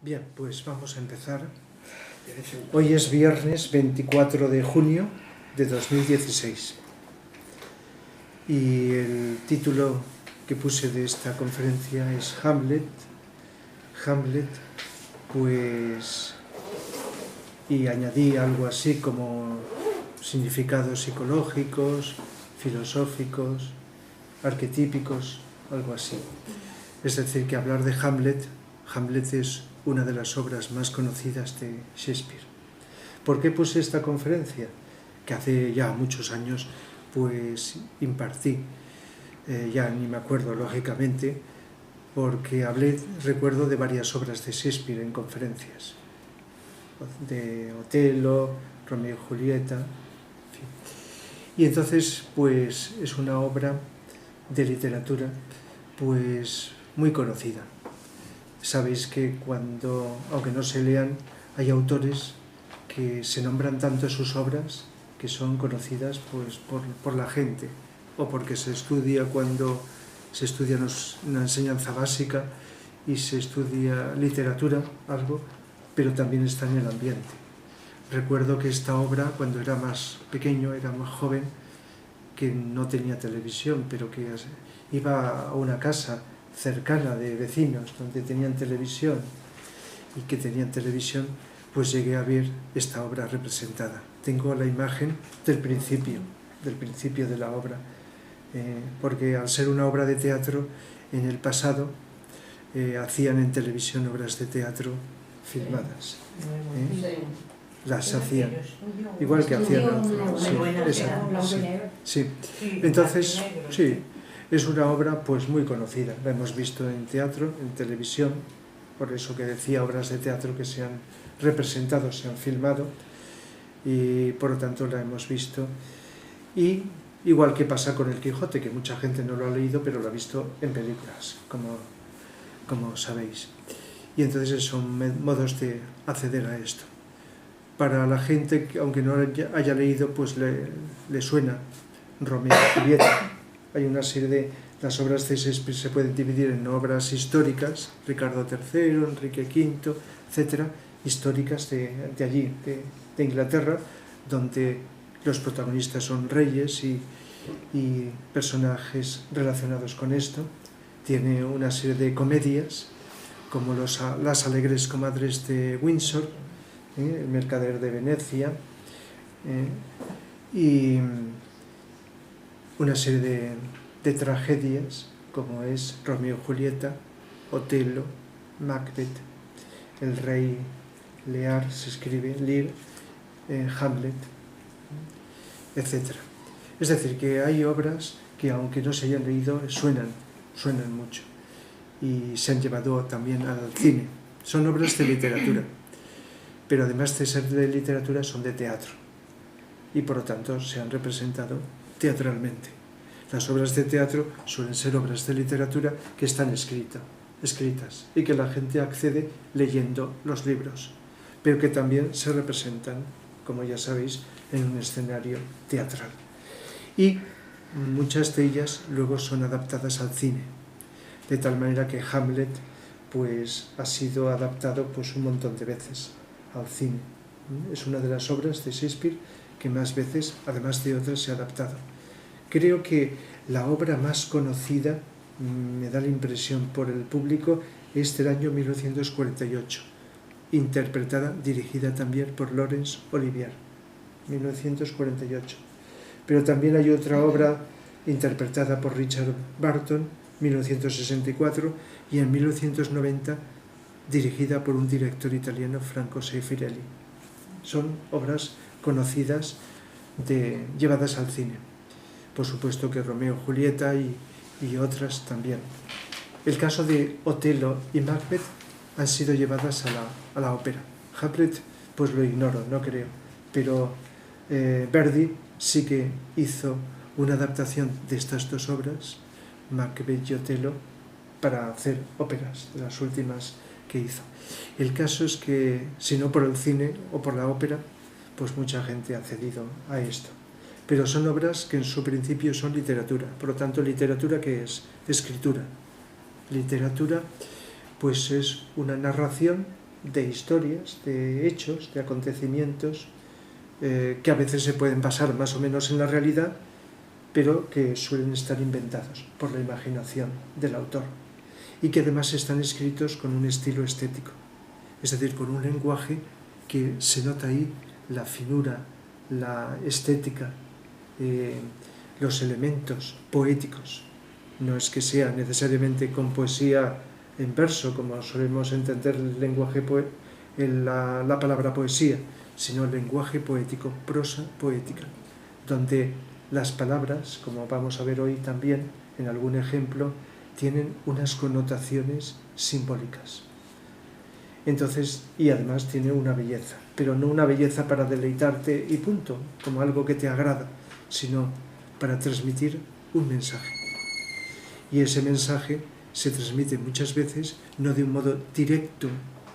Bien, pues vamos a empezar. Hoy es viernes 24 de junio de 2016 y el título que puse de esta conferencia es Hamlet, pues, y añadí algo así como significados psicológicos, filosóficos, arquetípicos, algo así. Es decir, que hablar de Hamlet es una de las obras más conocidas de Shakespeare. ¿Por qué puse esta conferencia? Que hace ya muchos años pues impartí, ya ni me acuerdo lógicamente, porque recuerdo de varias obras de Shakespeare en conferencias, de Otelo, Romeo y Julieta, en fin. Y entonces pues es una obra de literatura pues muy conocida. Sabéis que aunque no se lean, hay autores que se nombran tanto sus obras que son conocidas pues por la gente, o porque se estudia cuando se estudia una enseñanza básica y se estudia literatura, algo, pero también está en el ambiente. Recuerdo que esta obra, cuando era más pequeño, era más joven, que no tenía televisión, pero que iba a una casa cercana de vecinos donde tenían televisión y que tenían televisión, pues llegué a ver esta obra representada. Tengo la imagen del principio de la obra, porque al ser una obra de teatro, en el pasado hacían en televisión obras de teatro filmadas. Las hacían, igual que hacían. Sí. Entonces, sí, es una obra pues muy conocida. La hemos visto en teatro, en televisión, por eso que decía obras de teatro que se han representado, se han filmado, y por lo tanto la hemos visto. Y igual que pasa con el Quijote, que mucha gente no lo ha leído, pero lo ha visto en películas, como sabéis. Y entonces son modos de acceder a esto. Para la gente que, aunque no haya leído, pues le suena Romeo y Julieta. Hay una serie de... Las obras de Shakespeare se pueden dividir en obras históricas, Ricardo III, Enrique V, etcétera, históricas de allí, de Inglaterra, donde los protagonistas son reyes y personajes relacionados con esto. Tiene una serie de comedias, como Las alegres comadres de Windsor, El mercader de Venecia, y una serie de tragedias, como es Romeo y Julieta, Otelo, Macbeth, El rey Lear, se escribe Lear, Hamlet, etc. Es decir, que hay obras que, aunque no se hayan leído, suenan mucho y se han llevado también al cine. Son obras de literatura, pero además de ser de literatura son de teatro y por lo tanto se han representado teatralmente. Las obras de teatro suelen ser obras de literatura que están escritas y que la gente accede leyendo los libros, pero que también se representan, como ya sabéis, en un escenario teatral. Y muchas de ellas luego son adaptadas al cine, de tal manera que Hamlet pues ha sido adaptado pues un montón de veces al cine. Es una de las obras de Shakespeare que más veces, además de otras, se ha adaptado. Creo que la obra más conocida, me da la impresión, por el público, es del año 1948, dirigida también por Laurence Olivier, 1948. Pero también hay otra obra interpretada por Richard Burton, 1964, y en 1990 dirigida por un director italiano, Franco Sefirelli. Son obras conocidas llevadas al cine. Por supuesto que Romeo y Julieta y otras también. El caso de Otelo y Macbeth han sido llevadas a la ópera. Hamlet, pues lo ignoro, no creo. Pero Verdi sí que hizo una adaptación de estas dos obras, Macbeth y Otelo, para hacer óperas, de las últimas que hizo. El caso es que, si no por el cine o por la ópera, pues mucha gente ha accedido a esto. Pero son obras que en su principio son literatura. Por lo tanto, ¿literatura qué es? Escritura. Literatura, pues es una narración de historias, de hechos, de acontecimientos que a veces se pueden basar más o menos en la realidad, pero que suelen estar inventados por la imaginación del autor y que además están escritos con un estilo estético, es decir, con un lenguaje que se nota ahí la finura, la estética, los elementos poéticos. No es que sea necesariamente con poesía en verso, como solemos entender el lenguaje la palabra poesía, sino el lenguaje poético, prosa poética, donde las palabras, como vamos a ver hoy también en algún ejemplo, tienen unas connotaciones simbólicas. Entonces, y además tiene una belleza, pero no una belleza para deleitarte y punto, como algo que te agrada, sino para transmitir un mensaje. Y ese mensaje se transmite muchas veces no de un modo directo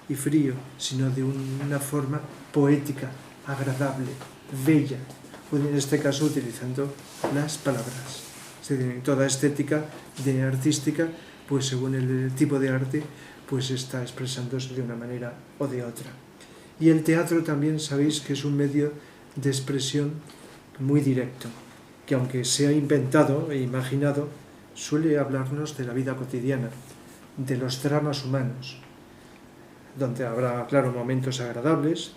y frío, sino de una forma poética, agradable, bella, o en este caso utilizando las palabras. Es decir, toda estética artística, pues según el tipo de arte, pues está expresándose de una manera o de otra. Y el teatro también sabéis que es un medio de expresión muy directo, que aunque sea inventado e imaginado, suele hablarnos de la vida cotidiana, de los dramas humanos, donde habrá, claro, momentos agradables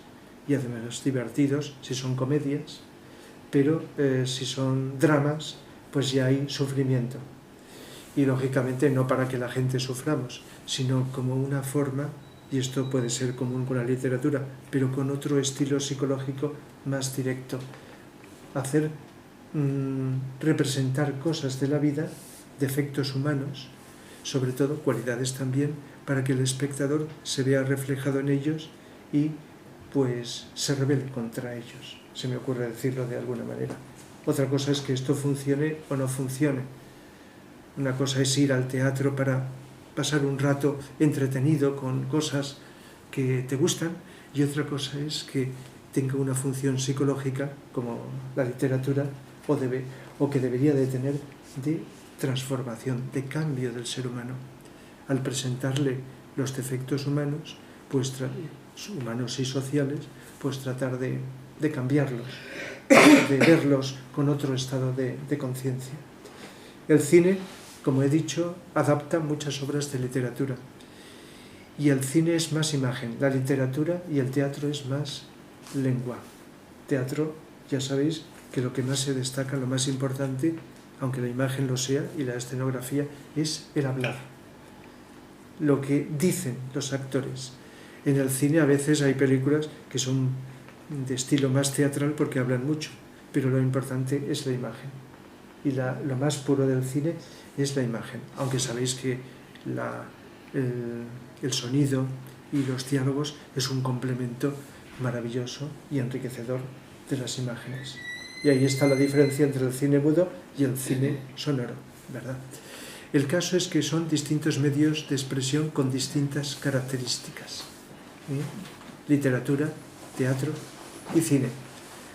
y además divertidos, si son comedias, pero si son dramas, pues ya hay sufrimiento. Y lógicamente no para que la gente suframos, sino como una forma, y esto puede ser común con la literatura, pero con otro estilo psicológico más directo, hacer representar cosas de la vida, defectos humanos, sobre todo cualidades también, para que el espectador se vea reflejado en ellos y pues se rebele contra ellos, se me ocurre decirlo de alguna manera. Otra cosa es que esto funcione o no funcione. Una cosa es ir al teatro para pasar un rato entretenido con cosas que te gustan, y otra cosa es que tenga una función psicológica, como la literatura, o que debería de tener, de transformación, de cambio del ser humano. Al presentarle los defectos humanos, pues humanos y sociales, pues tratar de cambiarlos, de verlos con otro estado de conciencia. El cine, como he dicho, adapta muchas obras de literatura. Y el cine es más imagen, la literatura y el teatro es más lengua. Teatro, ya sabéis que lo que más se destaca, lo más importante, aunque la imagen lo sea y la escenografía, es el hablar. Lo que dicen los actores. En el cine a veces hay películas que son de estilo más teatral porque hablan mucho, pero lo importante es la imagen. Y lo más puro del cine es la imagen, aunque sabéis que el sonido y los diálogos es un complemento maravilloso y enriquecedor de las imágenes. Y ahí está la diferencia entre el cine mudo y el cine sonoro, ¿verdad? El caso es que son distintos medios de expresión con distintas características. Literatura, teatro y cine.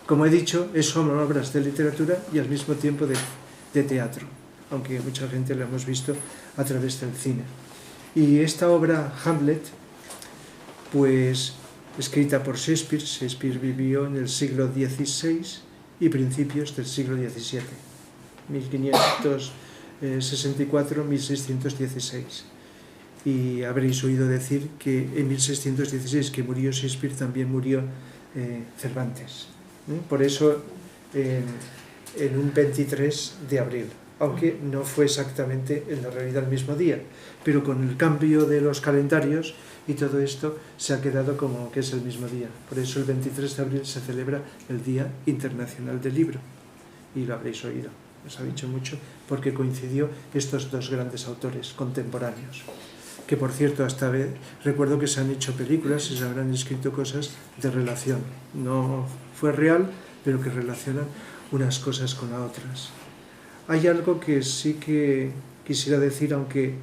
Como he dicho, son obras de literatura y al mismo tiempo de teatro, aunque mucha gente la hemos visto a través del cine. Y esta obra, Hamlet, pues escrita por Shakespeare. Shakespeare vivió en el siglo XVI y principios del siglo XVII, 1564-1616. Y habréis oído decir que en 1616, que murió Shakespeare, también murió Cervantes. Por eso, en un 23 de abril, aunque no fue exactamente en la realidad el mismo día, pero con el cambio de los calendarios y todo esto se ha quedado como que es el mismo día. Por eso el 23 de abril se celebra el Día Internacional del Libro, y lo habréis oído, os ha dicho mucho, porque coincidió estos dos grandes autores contemporáneos, que por cierto hasta recuerdo que se han hecho películas y se habrán escrito cosas de relación, no fue real, pero que relacionan unas cosas con las otras. Hay algo que sí que quisiera decir, aunque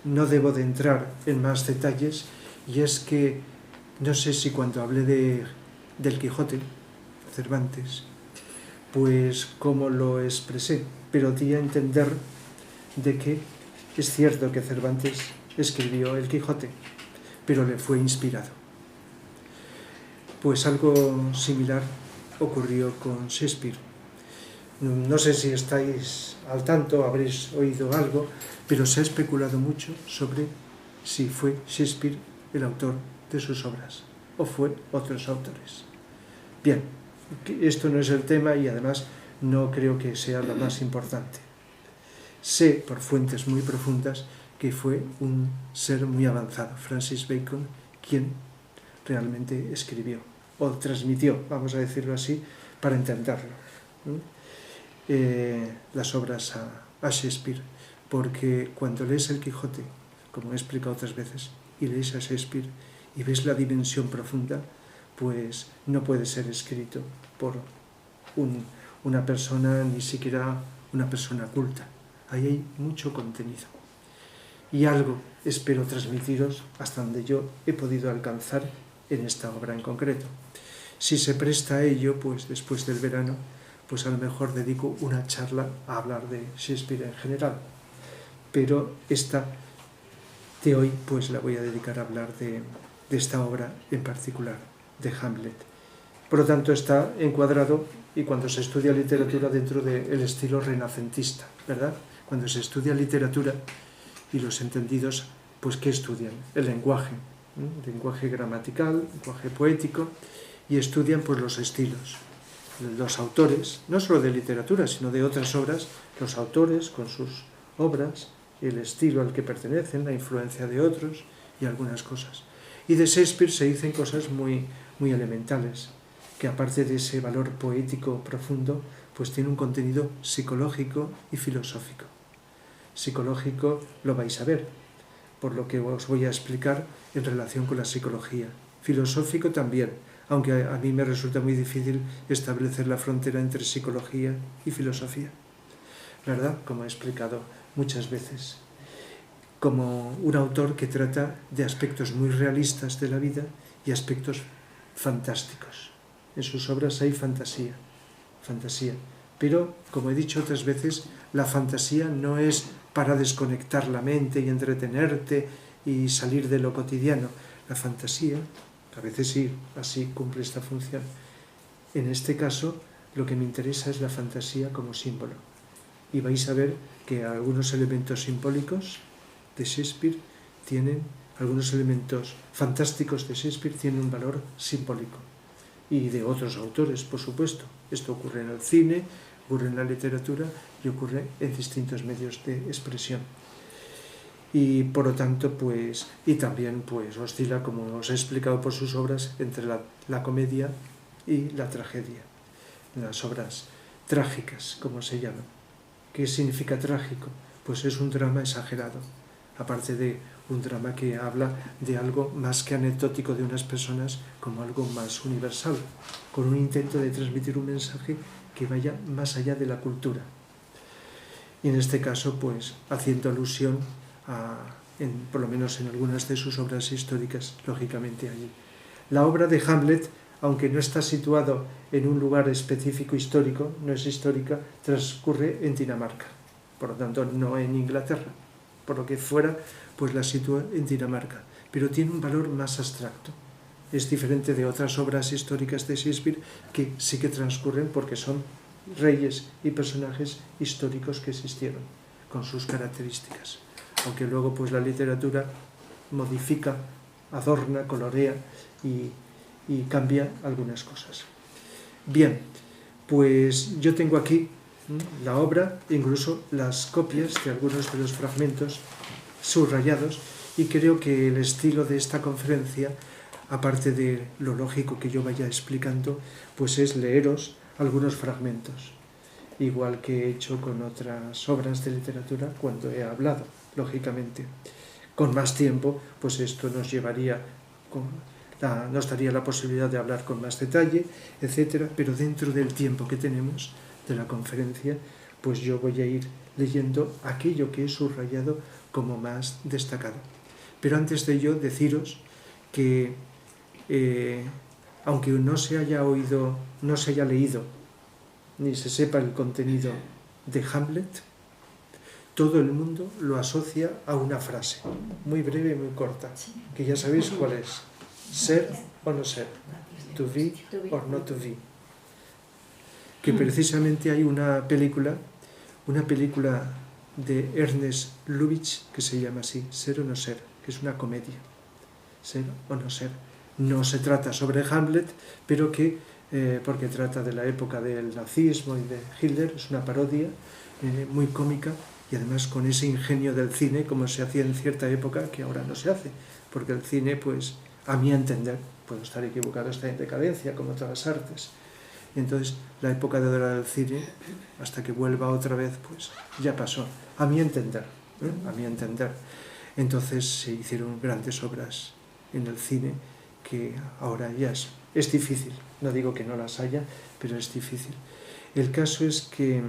no debo de entrar en más detalles, y es que no sé si cuando hablé del Quijote, Cervantes, pues cómo lo expresé, pero di a entender de que es cierto que Cervantes escribió el Quijote, pero le fue inspirado. Pues algo similar ocurrió con Shakespeare. No sé si estáis al tanto, habréis oído algo, pero se ha especulado mucho sobre si fue Shakespeare el autor de sus obras o fue otros autores. Bien, esto no es el tema y además no creo que sea lo más importante. Sé por fuentes muy profundas que fue un ser muy avanzado, Francis Bacon, quien realmente escribió o transmitió, vamos a decirlo así, para entenderlo, las obras a Shakespeare, porque cuando lees el Quijote, como he explicado otras veces, y lees a Shakespeare y ves la dimensión profunda, pues no puede ser escrito por una persona, ni siquiera una persona culta. Ahí hay mucho contenido. Y algo espero transmitiros hasta donde yo he podido alcanzar en esta obra en concreto. Si se presta a ello, pues después del verano, pues a lo mejor dedico una charla a hablar de Shakespeare en general. Pero esta de hoy, pues la voy a dedicar a hablar de esta obra en particular, de Hamlet. Por lo tanto, está encuadrado, y cuando se estudia literatura, dentro del estilo renacentista, ¿verdad? Cuando se estudia literatura, y los entendidos, pues ¿qué estudian? El lenguaje gramatical, lenguaje poético, y estudian pues los estilos. Los autores, no solo de literatura, sino de otras obras, los autores con sus obras, el estilo al que pertenecen, la influencia de otros y algunas cosas. Y de Shakespeare se dicen cosas muy, muy elementales, que aparte de ese valor poético profundo, pues tiene un contenido psicológico y filosófico. Psicológico lo vais a ver, por lo que os voy a explicar en relación con la psicología. Filosófico también, aunque a mí me resulta muy difícil establecer la frontera entre psicología y filosofía, ¿verdad? Como he explicado muchas veces. Como un autor que trata de aspectos muy realistas de la vida y aspectos fantásticos. En sus obras hay fantasía. Pero, como he dicho otras veces, la fantasía no es para desconectar la mente y entretenerte y salir de lo cotidiano. La fantasía, a veces sí, así cumple esta función. En este caso, lo que me interesa es la fantasía como símbolo. Y vais a ver que algunos elementos simbólicos de Shakespeare tienen, algunos elementos fantásticos de Shakespeare tienen un valor simbólico. Y de otros autores, por supuesto. Esto ocurre en el cine, ocurre en la literatura y ocurre en distintos medios de expresión. Y por lo tanto, pues, y también pues oscila, como os he explicado por sus obras, entre la comedia y la tragedia. Las obras trágicas, como se llaman. ¿Qué significa trágico? Pues es un drama exagerado, aparte de un drama que habla de algo más que anecdótico de unas personas como algo más universal, con un intento de transmitir un mensaje que vaya más allá de la cultura. Y en este caso, pues, haciendo alusión por lo menos en algunas de sus obras históricas, lógicamente allí. La obra de Hamlet, aunque no está situado en un lugar específico histórico, no es histórica, transcurre en Dinamarca, por lo tanto no en Inglaterra, por lo que fuera, pues la sitúa en Dinamarca, pero tiene un valor más abstracto. Es diferente de otras obras históricas de Shakespeare que sí que transcurren porque son reyes y personajes históricos que existieron, con sus características. Aunque luego pues la literatura modifica, adorna, colorea y cambia algunas cosas. Bien, pues yo tengo aquí la obra, incluso las copias de algunos de los fragmentos subrayados, y creo que el estilo de esta conferencia, aparte de lo lógico que yo vaya explicando, pues es leeros algunos fragmentos, igual que he hecho con otras obras de literatura cuando he hablado, lógicamente. Con más tiempo, pues esto nos llevaría, nos daría la posibilidad de hablar con más detalle, etcétera, pero dentro del tiempo que tenemos de la conferencia, pues yo voy a ir leyendo aquello que he subrayado como más destacado. Pero antes de ello, deciros que aunque no se haya oído, no se haya leído, ni se sepa el contenido de Hamlet, todo el mundo lo asocia a una frase, muy breve y muy corta, que ya sabéis cuál es. ser o no ser, to be or not to be. Que precisamente hay una película de Ernest Lubitsch que se llama así, Ser o no ser, que es una comedia, ser o no ser. No se trata sobre Hamlet, pero que, porque trata de la época del nazismo y de Hitler, es una parodia muy cómica y además con ese ingenio del cine, como se hacía en cierta época, que ahora no se hace, porque el cine, pues, a mi entender, puedo estar equivocado, está en decadencia, como todas las artes. Y entonces, la época de oro del cine, hasta que vuelva otra vez, pues, ya pasó, a mi entender, a mi entender. Entonces se hicieron grandes obras en el cine que ahora ya es difícil, no digo que no las haya, pero es difícil. El caso es que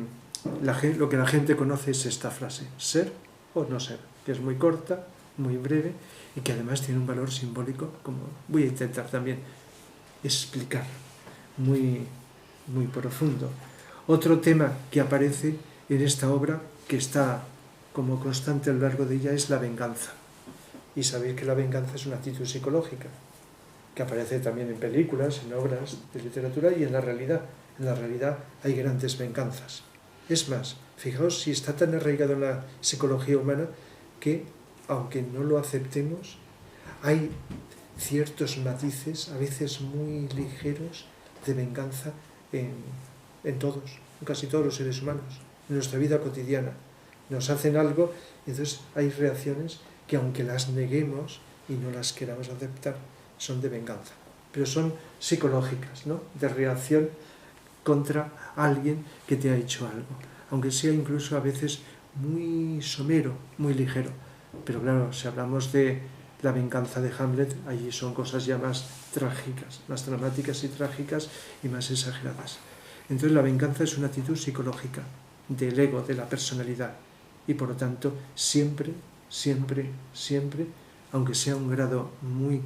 lo que la gente conoce es esta frase, ser o no ser, que es muy corta, muy breve y que además tiene un valor simbólico, como voy a intentar también explicar, muy, muy profundo. Otro tema que aparece en esta obra, que está como constante a lo largo de ella, es la venganza. Y sabéis que la venganza es una actitud psicológica, que aparece también en películas, en obras de literatura y en la realidad. En la realidad hay grandes venganzas. Es más, fijaos si está tan arraigado en la psicología humana que, aunque no lo aceptemos, hay ciertos matices, a veces muy ligeros, de venganza en todos, en casi todos los seres humanos, en nuestra vida cotidiana. Nos hacen algo y entonces hay reacciones que, aunque las neguemos y no las queramos aceptar, son de venganza, pero son psicológicas, ¿no? De reacción contra alguien que te ha hecho algo, aunque sea incluso a veces muy somero, muy ligero. Pero claro, si hablamos de la venganza de Hamlet, allí son cosas ya más trágicas, más dramáticas y trágicas y más exageradas. Entonces la venganza es una actitud psicológica del ego, de la personalidad, y por lo tanto siempre, siempre, siempre, aunque sea un grado muy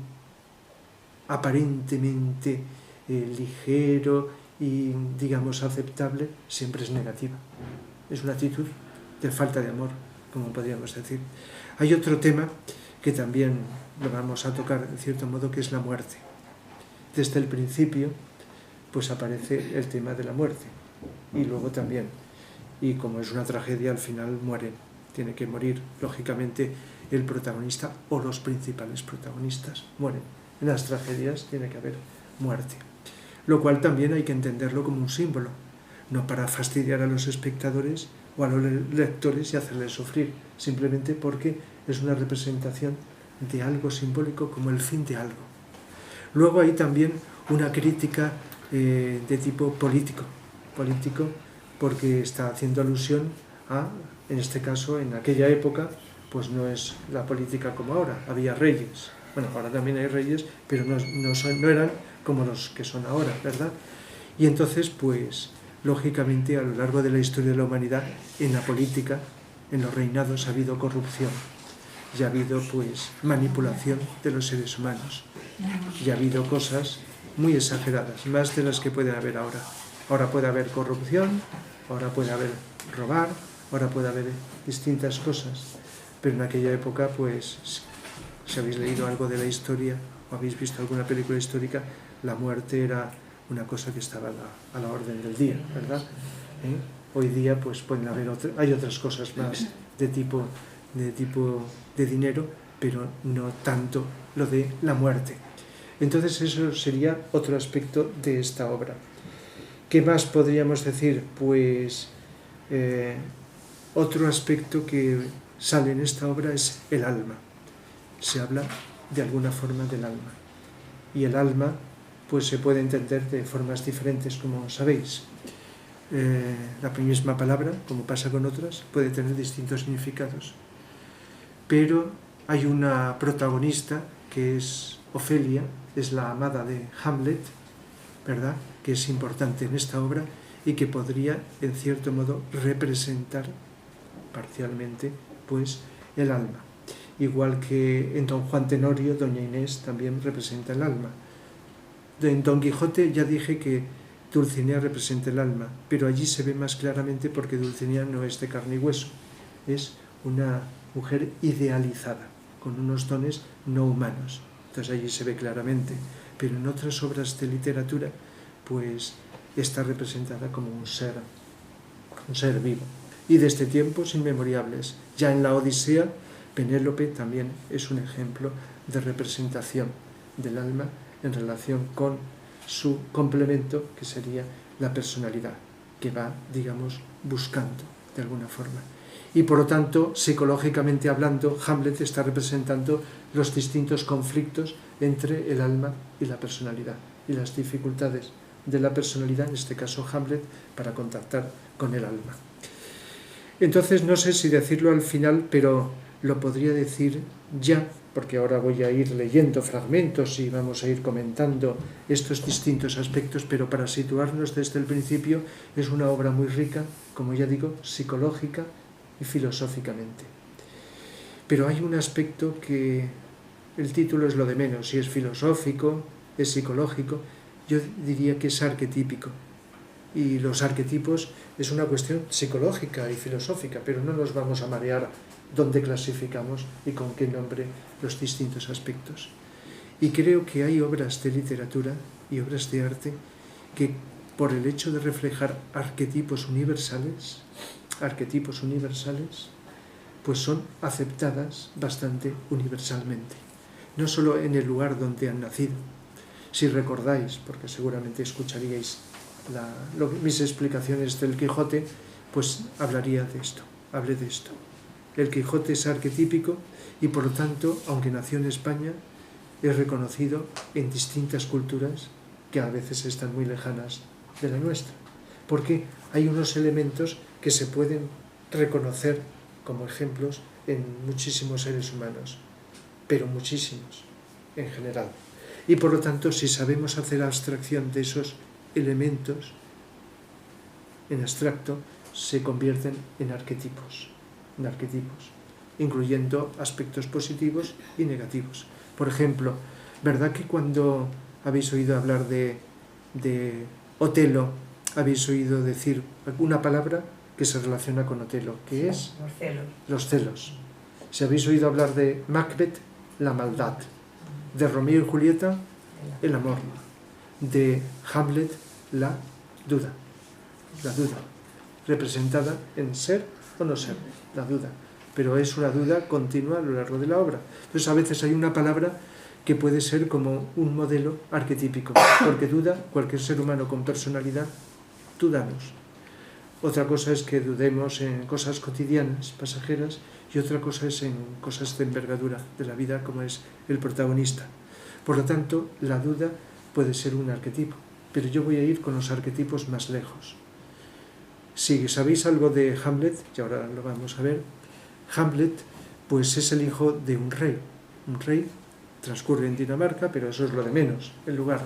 aparentemente ligero y, digamos, aceptable, siempre es negativa. Es una actitud de falta de amor, como podríamos decir. Hay otro tema que también lo vamos a tocar, en cierto modo, que es la muerte. Desde el principio, pues aparece el tema de la muerte. Y luego también, y como es una tragedia, al final mueren. Tiene que morir, lógicamente, el protagonista o los principales protagonistas mueren. En las tragedias tiene que haber muerte. Lo cual también hay que entenderlo como un símbolo, no para fastidiar a los espectadores o a los lectores y hacerles sufrir, simplemente porque es una representación de algo simbólico como el fin de algo. Luego hay también una crítica de tipo político, porque está haciendo alusión a, en este caso, en aquella época, pues no es la política como ahora, había reyes. Bueno, ahora también hay reyes, pero no eran como los que son ahora, ¿verdad? Y entonces, pues, lógicamente, a lo largo de la historia de la humanidad, en la política, en los reinados, ha habido corrupción, y ha habido, pues, manipulación de los seres humanos, y ha habido cosas muy exageradas, más de las que pueden haber ahora. Ahora puede haber corrupción, ahora puede haber robar, ahora puede haber distintas cosas, pero en aquella época, pues, si habéis leído algo de la historia o habéis visto alguna película histórica, la muerte era una cosa que estaba a la orden del día, ¿verdad? Hoy día, pues, pueden haber hay otras cosas más de tipo de dinero, pero no tanto lo de la muerte. Entonces eso sería otro aspecto de esta obra. ¿Qué más podríamos decir? Pues otro aspecto que sale en esta obra es el alma. Se habla de alguna forma del alma. Y el alma, pues, se puede entender de formas diferentes, como sabéis. La misma palabra, como pasa con otras, puede tener distintos significados. Pero hay una protagonista que es Ofelia, es la amada de Hamlet, ¿verdad?, que es importante en esta obra y que podría, en cierto modo, representar parcialmente, pues, el alma. Igual que en Don Juan Tenorio, Doña Inés también representa el alma. En Don Quijote ya dije que Dulcinea representa el alma, pero allí se ve más claramente porque Dulcinea no es de carne y hueso, es una mujer idealizada, con unos dones no humanos. Entonces allí se ve claramente. Pero en otras obras de literatura, pues está representada como un ser vivo. Y desde tiempos inmemoriales. Ya en la Odisea, Penélope también es un ejemplo de representación del alma en relación con su complemento, que sería la personalidad, que va, digamos, buscando de alguna forma. Y por lo tanto, psicológicamente hablando, Hamlet está representando los distintos conflictos entre el alma y la personalidad, y las dificultades de la personalidad, en este caso Hamlet, para contactar con el alma. Entonces, no sé si decirlo al final, pero lo podría decir ya, porque ahora voy a ir leyendo fragmentos y vamos a ir comentando estos distintos aspectos, pero para situarnos desde el principio, es una obra muy rica, como ya digo, psicológica y filosóficamente. Pero hay un aspecto que el título es lo de menos, si es filosófico, es psicológico, yo diría que es arquetípico. Y los arquetipos es una cuestión psicológica y filosófica, pero no nos vamos a marear dónde clasificamos y con qué nombre los distintos aspectos. Y creo que hay obras de literatura y obras de arte que, por el hecho de reflejar arquetipos universales, pues son aceptadas bastante universalmente. No solo en el lugar donde han nacido. Si recordáis, porque seguramente escucharíais mis explicaciones del Quijote, pues hablé de esto. El Quijote es arquetípico y por lo tanto, aunque nació en España, es reconocido en distintas culturas que a veces están muy lejanas de la nuestra, porque hay unos elementos que se pueden reconocer como ejemplos en muchísimos seres humanos, pero muchísimos en general. Y por lo tanto, si sabemos hacer abstracción de esos elementos en abstracto, se convierten en arquetipos, incluyendo aspectos positivos y negativos. Por ejemplo, ¿verdad que cuando habéis oído hablar de Otelo, habéis oído decir una palabra que se relaciona con Otelo, que es? Los celos. Si habéis oído hablar de Macbeth, la maldad. De Romeo y Julieta, el amor. De Hamlet, la duda, representada en ser o no ser, la duda, pero es una duda continua a lo largo de la obra. Entonces a veces hay una palabra que puede ser como un modelo arquetípico, porque duda, cualquier ser humano con personalidad, dudamos. Otra cosa es que dudemos en cosas cotidianas, pasajeras, y otra cosa es en cosas de envergadura de la vida, como es el protagonista. Por lo tanto, la duda puede ser un arquetipo, pero yo voy a ir con los arquetipos más lejos. Si sabéis algo de Hamlet, y ahora lo vamos a ver, Hamlet pues es el hijo de un rey. Un rey transcurre en Dinamarca, pero eso es lo de menos, el lugar.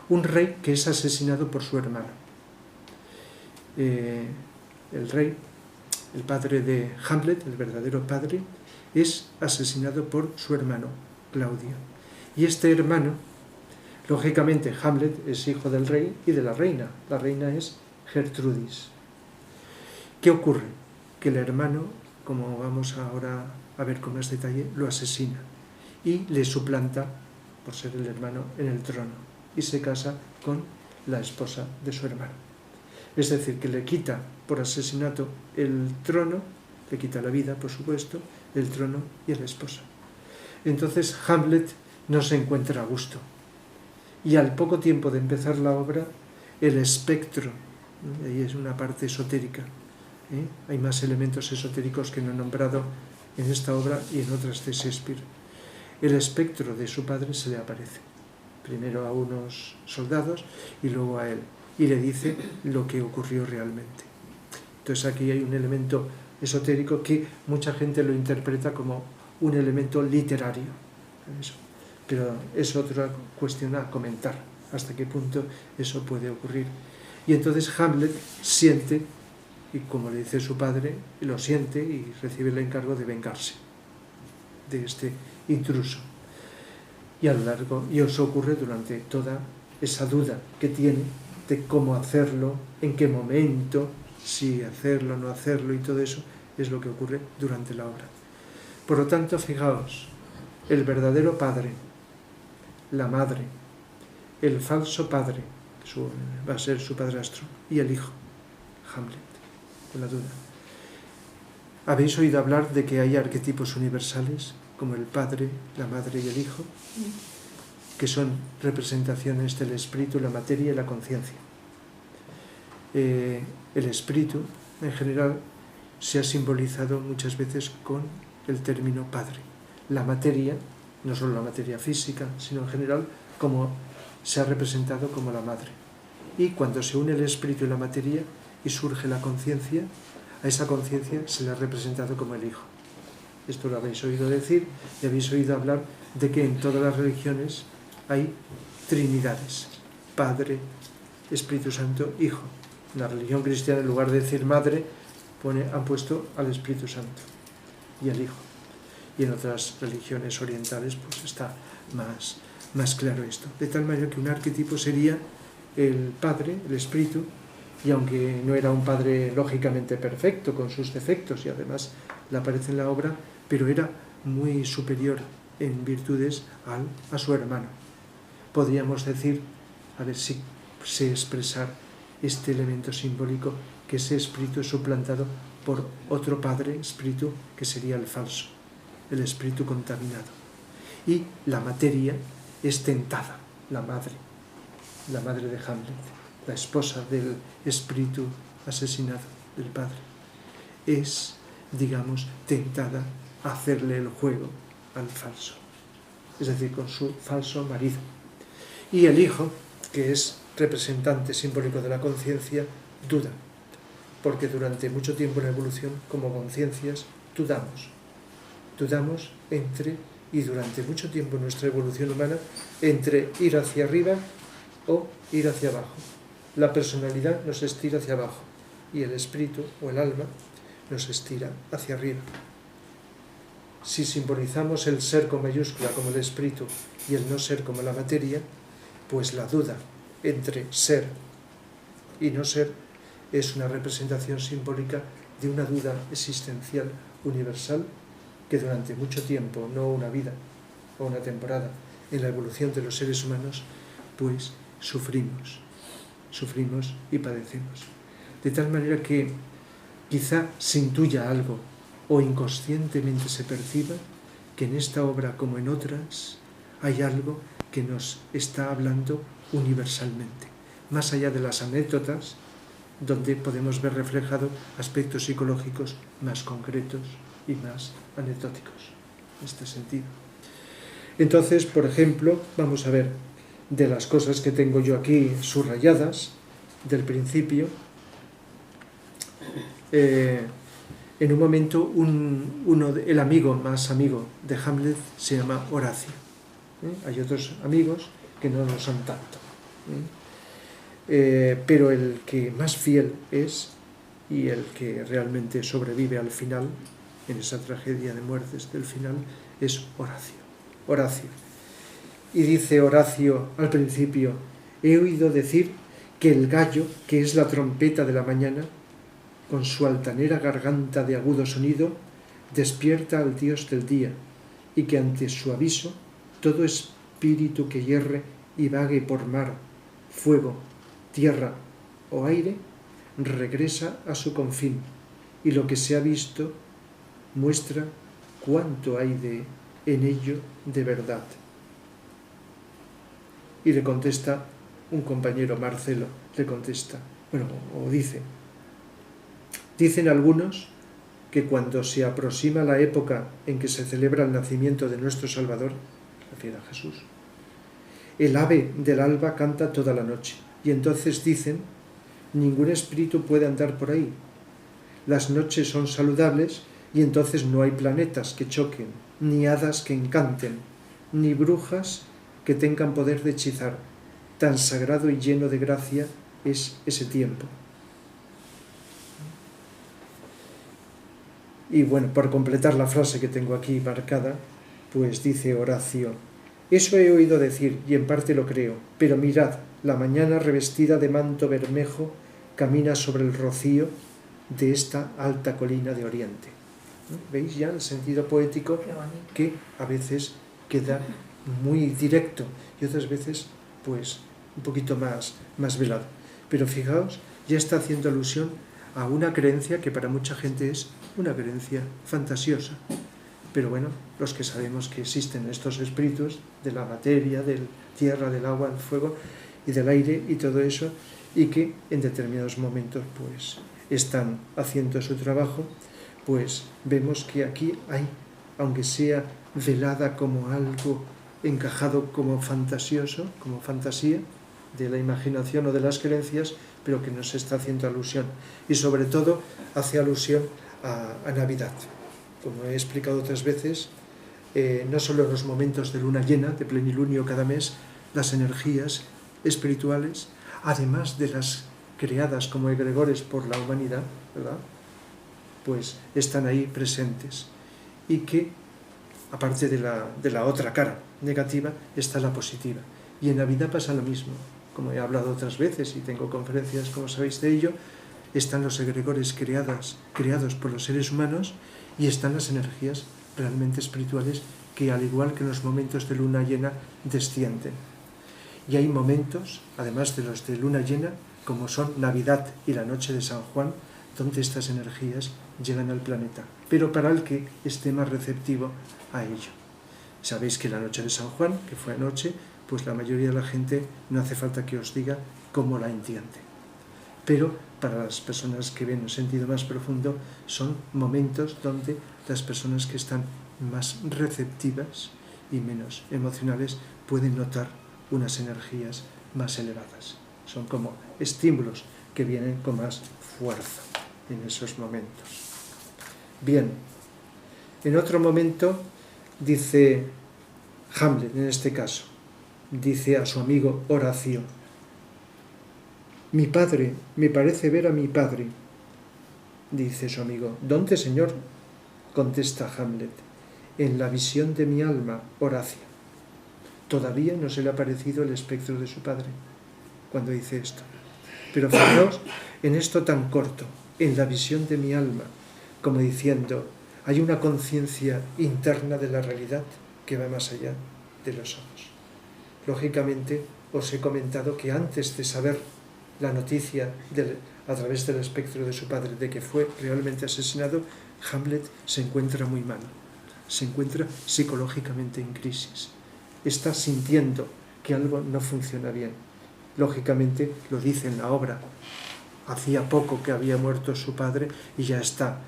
Un rey que es asesinado por su hermano. El rey, el padre de Hamlet, el verdadero padre, es asesinado por su hermano, Claudio. Y este hermano, lógicamente Hamlet es hijo del rey y de la reina. La reina es Gertrudis. ¿Qué ocurre? Que el hermano, como vamos ahora a ver con más detalle, lo asesina y le suplanta, por ser el hermano, en el trono y se casa con la esposa de su hermano. Es decir, que le quita por asesinato el trono, le quita la vida, por supuesto, el trono y a la esposa. Entonces Hamlet no se encuentra a gusto. Y al poco tiempo de empezar la obra, el espectro, ahí es una parte esotérica, hay más elementos esotéricos que no he nombrado en esta obra y en otras de Shakespeare. El espectro de su padre se le aparece, primero a unos soldados y luego a él, y le dice lo que ocurrió realmente. Entonces aquí hay un elemento esotérico que mucha gente lo interpreta como un elemento literario, pero es otra cuestión a comentar, hasta qué punto eso puede ocurrir. Y entonces Hamlet siente, y como le dice su padre, lo siente y recibe el encargo de vengarse de este intruso. Y a lo largo, y eso ocurre durante toda esa duda que tiene de cómo hacerlo, en qué momento, si hacerlo o no hacerlo, y todo eso es lo que ocurre durante la obra. Por lo tanto, fijaos, el verdadero padre la madre, el falso padre, va a ser su padrastro, y el hijo, Hamlet, con la duda. ¿Habéis oído hablar de que hay arquetipos universales, como el padre, la madre y el hijo, que son representaciones del espíritu, la materia y la conciencia? El espíritu, en general, se ha simbolizado muchas veces con el término padre. La materia, no solo la materia física, sino en general, como se ha representado como la madre. Y cuando se une el espíritu y la materia y surge la conciencia, a esa conciencia se le ha representado como el hijo. Esto lo habéis oído decir y habéis oído hablar de que en todas las religiones hay trinidades: Padre, Espíritu Santo, Hijo. En la religión cristiana, en lugar de decir madre, han puesto al Espíritu Santo y al Hijo. Y en otras religiones orientales pues está más claro esto. De tal manera que un arquetipo sería el Padre, el Espíritu, y aunque no era un Padre lógicamente perfecto, con sus defectos, y además le aparece en la obra, pero era muy superior en virtudes a su hermano. Podríamos decir, a ver si sé expresar este elemento simbólico, que ese espíritu es suplantado por otro padre, espíritu, que sería el falso, el espíritu contaminado. Y la materia es tentada, la madre de Hamlet, la esposa del espíritu asesinado, del padre, es, digamos, tentada a hacerle el juego al falso, es decir, con su falso marido. Y el hijo, que es representante simbólico de la conciencia, duda, porque durante mucho tiempo en la evolución, como conciencias, dudamos entre, y durante mucho tiempo en nuestra evolución humana, entre ir hacia arriba o ir hacia abajo. La personalidad nos estira hacia abajo y el espíritu o el alma nos estira hacia arriba. Si simbolizamos el ser con mayúscula como el espíritu y el no ser como la materia, pues la duda entre ser y no ser es una representación simbólica de una duda existencial universal que durante mucho tiempo, no una vida o una temporada, en la evolución de los seres humanos, pues sufrimos y padecemos. De tal manera que quizá se intuya algo o inconscientemente se perciba que en esta obra, como en otras, hay algo que nos está hablando universalmente, más allá de las anécdotas, donde podemos ver reflejados aspectos psicológicos más concretos y más anecdóticos, en este sentido. Entonces, por ejemplo, vamos a ver de las cosas que tengo yo aquí subrayadas del principio. En un momento, el amigo más amigo de Hamlet se llama Horacio. Hay otros amigos que no lo son tanto. Pero el que más fiel es, y el que realmente sobrevive al final, en esa tragedia de muertes del final, es Horacio. Y dice Horacio al principio: he oído decir que el gallo, que es la trompeta de la mañana, con su altanera garganta de agudo sonido, despierta al dios del día, y que ante su aviso todo espíritu que hierre y vague por mar, fuego, tierra o aire, regresa a su confín, y lo que se ha visto muestra cuánto hay en ello de verdad. Y le contesta un compañero, Marcelo, dicen algunos que cuando se aproxima la época en que se celebra el nacimiento de nuestro Salvador, refiere a Jesús, el ave del alba canta toda la noche, y entonces dicen: ningún espíritu puede andar por ahí. Las noches son saludables y entonces no hay planetas que choquen, ni hadas que encanten, ni brujas que tengan poder de hechizar. Tan sagrado y lleno de gracia es ese tiempo. Y bueno, por completar la frase que tengo aquí marcada, pues dice Horacio: eso he oído decir, y en parte lo creo, pero mirad, la mañana revestida de manto bermejo camina sobre el rocío de esta alta colina de Oriente. ¿Veis ya el sentido poético que a veces queda muy directo y otras veces pues un poquito más velado. Pero fijaos, ya está haciendo alusión a una creencia que para mucha gente es una creencia fantasiosa. Pero bueno, los que sabemos que existen estos espíritus de la materia, de la tierra, del agua, del fuego y del aire y todo eso, y que en determinados momentos pues están haciendo su trabajo, pues vemos que aquí hay, aunque sea velada como algo encajado como fantasioso, como fantasía de la imaginación o de las creencias, pero que nos está haciendo alusión. Y sobre todo hace alusión a Navidad. Como he explicado otras veces, no solo en los momentos de luna llena, de plenilunio cada mes, las energías espirituales, además de las creadas como egregores por la humanidad, ¿verdad?, pues están ahí presentes. Y que, aparte de la otra cara negativa, está la positiva. Y en Navidad pasa lo mismo. Como he hablado otras veces y tengo conferencias, como sabéis, de ello, están los egregores creados por los seres humanos y están las energías realmente espirituales que, al igual que en los momentos de luna llena, descienden. Y hay momentos, además de los de luna llena, como son Navidad y la noche de San Juan, donde estas energías llegan al planeta, pero para el que esté más receptivo a ello. Sabéis que la noche de San Juan, que fue anoche, pues la mayoría de la gente no hace falta que os diga cómo la entiende. Pero para las personas que ven un sentido más profundo, son momentos donde las personas que están más receptivas y menos emocionales pueden notar unas energías más elevadas. Son como estímulos que vienen con más fuerza en esos momentos. Bien, en otro momento dice Hamlet, en este caso, dice a su amigo Horacio: mi padre, me parece ver a mi padre. Dice su amigo: ¿dónde, señor? Contesta Hamlet: en la visión de mi alma, Horacio. Todavía no se le ha parecido el espectro de su padre cuando dice esto. Pero fijaos en esto tan corto, en la visión de mi alma, como diciendo, hay una conciencia interna de la realidad que va más allá de los ojos. Lógicamente, os he comentado que antes de saber la noticia a través del espectro de su padre de que fue realmente asesinado, Hamlet se encuentra muy mal, se encuentra psicológicamente en crisis, está sintiendo que algo no funciona bien. Lógicamente lo dice en la obra, hacía poco que había muerto su padre y ya está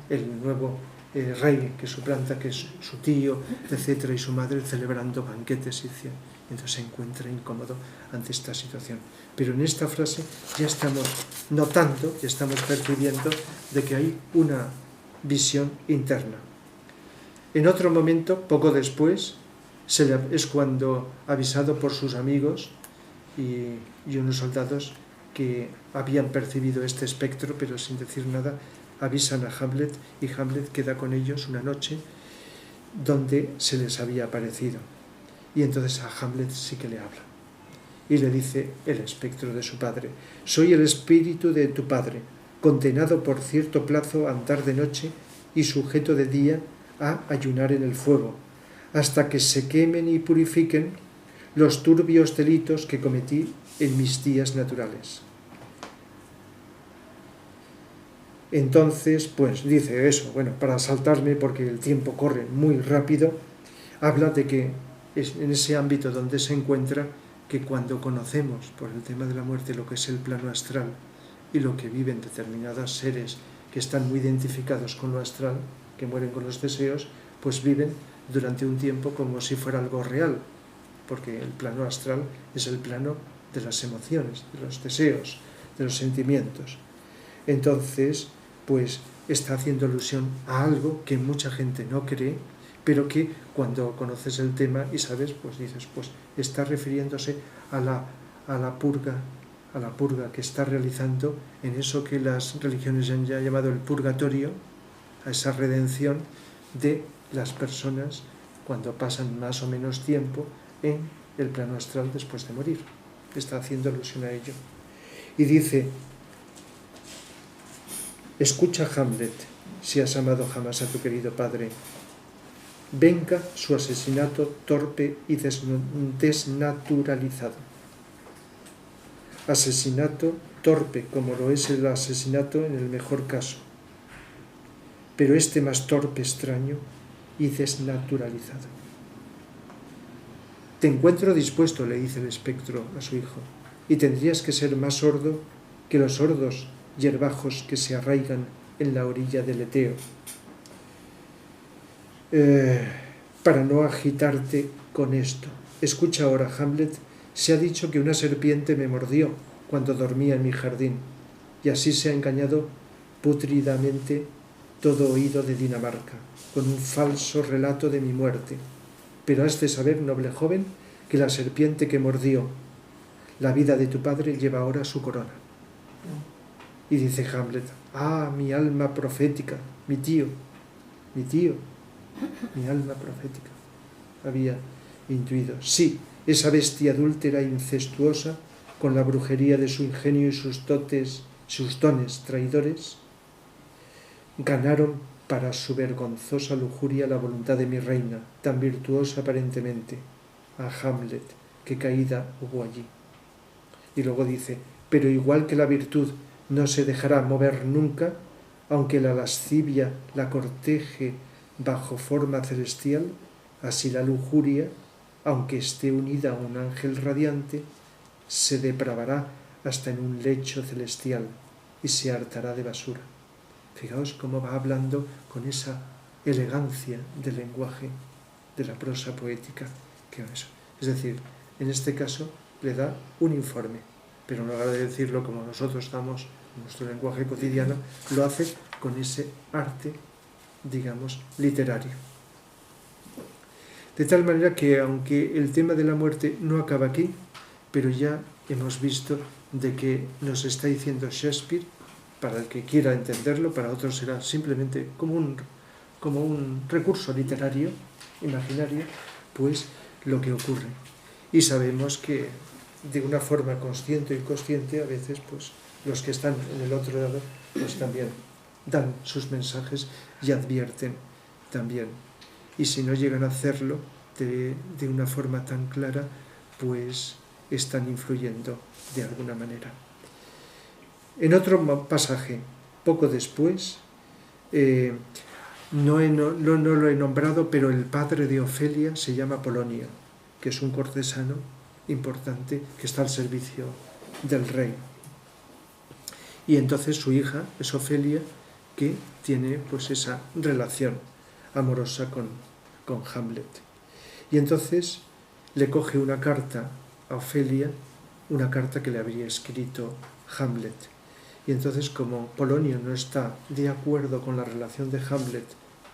el nuevo rey que suplanta, que es su tío, etcétera, y su madre celebrando banquetes y cena. Entonces se encuentra incómodo ante esta situación. Pero en esta frase ya estamos notando, ya estamos percibiendo de que hay una visión interna. En otro momento, poco después, es cuando, avisado por sus amigos y unos soldados que habían percibido este espectro, pero sin decir nada, avisan a Hamlet y Hamlet queda con ellos una noche donde se les había aparecido. Y entonces a Hamlet sí que le habla. Y le dice el espectro de su padre: soy el espíritu de tu padre, condenado por cierto plazo a andar de noche y sujeto de día a ayunar en el fuego, hasta que se quemen y purifiquen los turbios delitos que cometí en mis días naturales. Entonces, pues dice eso, bueno, para saltarme, porque el tiempo corre muy rápido, habla de que es en ese ámbito donde se encuentra, que cuando conocemos por el tema de la muerte lo que es el plano astral y lo que viven determinados seres que están muy identificados con lo astral, que mueren con los deseos, pues viven durante un tiempo como si fuera algo real, porque el plano astral es el plano de las emociones, de los deseos, de los sentimientos. Entonces, pues está haciendo alusión a algo que mucha gente no cree, pero que cuando conoces el tema y sabes, pues dices, pues está refiriéndose a la purga que está realizando en eso que las religiones han ya llamado el purgatorio, a esa redención de las personas cuando pasan más o menos tiempo en el plano astral después de morir. Está haciendo alusión a ello. Y dice: escucha, Hamlet, si has amado jamás a tu querido padre. venga su asesinato torpe y desnaturalizado. Asesinato torpe, como lo es el asesinato en el mejor caso, pero este más torpe, extraño y desnaturalizado. Te encuentro dispuesto, le dice el espectro a su hijo, y tendrías que ser más sordo que los sordos yerbajos que se arraigan en la orilla del Eteo, para no agitarte con esto. Escucha ahora, Hamlet, se ha dicho que una serpiente me mordió cuando dormía en mi jardín, y así se ha engañado pútridamente todo oído de Dinamarca, con un falso relato de mi muerte. Pero has de saber, noble joven, que la serpiente que mordió la vida de tu padre lleva ahora su corona. Y dice Hamlet, ah, mi alma profética, mi tío, mi alma profética. Había intuido, sí, esa bestia adúltera e incestuosa, con la brujería de su ingenio y sus dones traidores, ganaron para su vergonzosa lujuria la voluntad de mi reina, tan virtuosa aparentemente, a Hamlet, que caída hubo allí. Y luego dice, pero igual que la virtud no se dejará mover nunca, aunque la lascivia la corteje bajo forma celestial, así la lujuria, aunque esté unida a un ángel radiante, se depravará hasta en un lecho celestial y se hartará de basura. Fijaos cómo va hablando con esa elegancia del lenguaje, de la prosa poética. Es decir, en este caso le da un informe, pero no haga de decirlo como nosotros damos en nuestro lenguaje cotidiano, lo hace con ese arte, digamos, literario. De tal manera que, aunque el tema de la muerte no acaba aquí, pero ya hemos visto de que nos está diciendo Shakespeare, para el que quiera entenderlo, para otros será simplemente como un recurso literario, imaginario, pues lo que ocurre. Y sabemos que de una forma consciente o inconsciente, a veces pues los que están en el otro lado pues también dan sus mensajes y advierten también. Y si no llegan a hacerlo de una forma tan clara, pues están influyendo de alguna manera. En otro pasaje, poco después, no lo he nombrado, pero el padre de Ofelia se llama Polonio, que es un cortesano importante que está al servicio del rey. Y entonces su hija es Ofelia, que tiene pues esa relación amorosa con Hamlet. Y entonces le coge una carta a Ofelia, una carta que le habría escrito Hamlet. Y entonces, como Polonio no está de acuerdo con la relación de Hamlet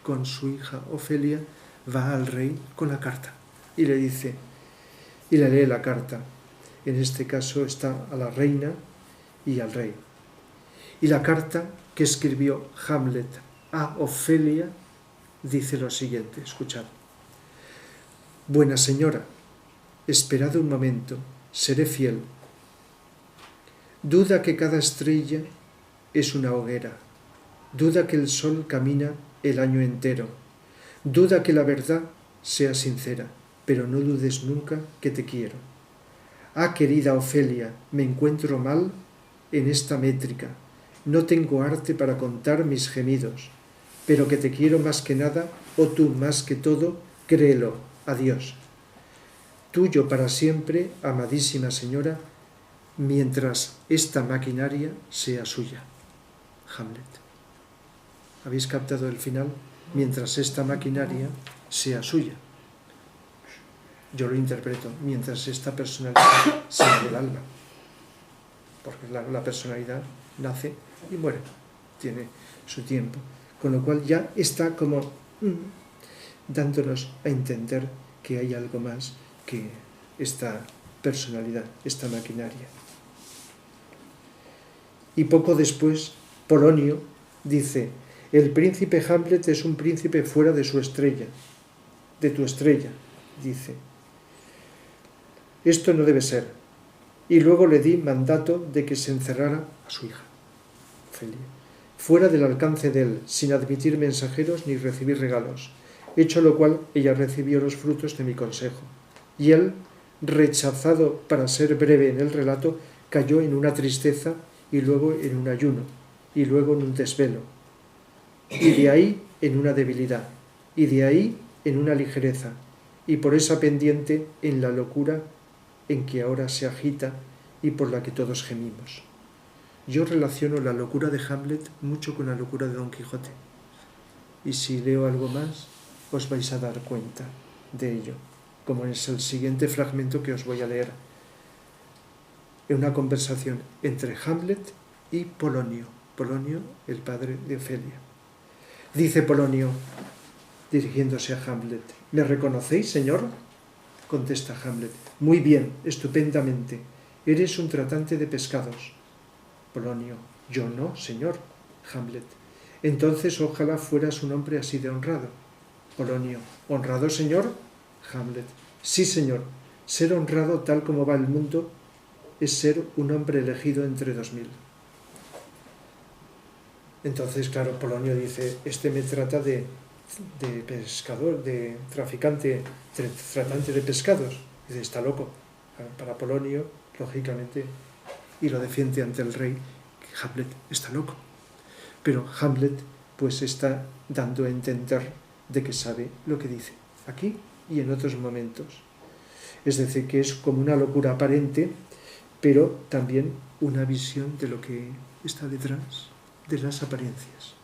con su hija Ofelia, va al rey con la carta y le dice, y le lee la carta. En este caso está a la reina y al rey. Y la carta que escribió Hamlet a Ofelia dice lo siguiente, escuchad. Buena señora, esperad un momento, seré fiel. Duda que cada estrella es una hoguera, duda que el sol camina el año entero, duda que la verdad sea sincera, pero no dudes nunca que te quiero. Ah, querida Ofelia, me encuentro mal en esta métrica, no tengo arte para contar mis gemidos, pero que te quiero más que nada, o tú más que todo, créelo, adiós. Tuyo para siempre, amadísima señora, mientras esta maquinaria sea suya. Hamlet. ¿Habéis captado el final? Mientras esta maquinaria sea suya. Yo lo interpreto, mientras esta personalidad sea del alma. Porque la personalidad nace y muere, tiene su tiempo. Con lo cual ya está como dándonos a entender que hay algo más que esta personalidad, esta maquinaria. Y poco después, Polonio dice, el príncipe Hamlet es un príncipe fuera de su estrella, de tu estrella, dice. Esto no debe ser. Y luego le di mandato de que se encerrara a su hija, Ofelia, fuera del alcance de él, sin admitir mensajeros ni recibir regalos. hecho lo cual ella recibió los frutos de mi consejo. Y él, rechazado para ser breve en el relato, cayó en una tristeza y luego en un ayuno y luego en un desvelo y de ahí en una debilidad y de ahí en una ligereza y por esa pendiente en la locura en que ahora se agita y por la que todos gemimos. Yo relaciono la locura de Hamlet mucho con la locura de Don Quijote y si leo algo más os vais a dar cuenta de ello, como es el siguiente fragmento que os voy a leer, en una conversación entre Hamlet y Polonio, el padre de Ofelia. Dice Polonio, dirigiéndose a Hamlet, ¿me reconocéis, señor? Contesta Hamlet, muy bien, estupendamente, eres un tratante de pescados. Polonio, yo no, señor. Hamlet, entonces ojalá fueras un hombre así de honrado. Polonio, ¿honrado, señor? Hamlet, sí, señor, ser honrado tal como va el mundo es ser un hombre elegido entre 2000. Entonces, claro, Polonio dice, me trata de pescador, de traficante, tratante de pescados. Dice, está loco. Para Polonio, lógicamente, y lo defiende ante el rey, que Hamlet está loco. Pero Hamlet, pues, está dando a entender de que sabe lo que dice, aquí y en otros momentos. Es decir, que es como una locura aparente, pero también una visión de lo que está detrás de las apariencias.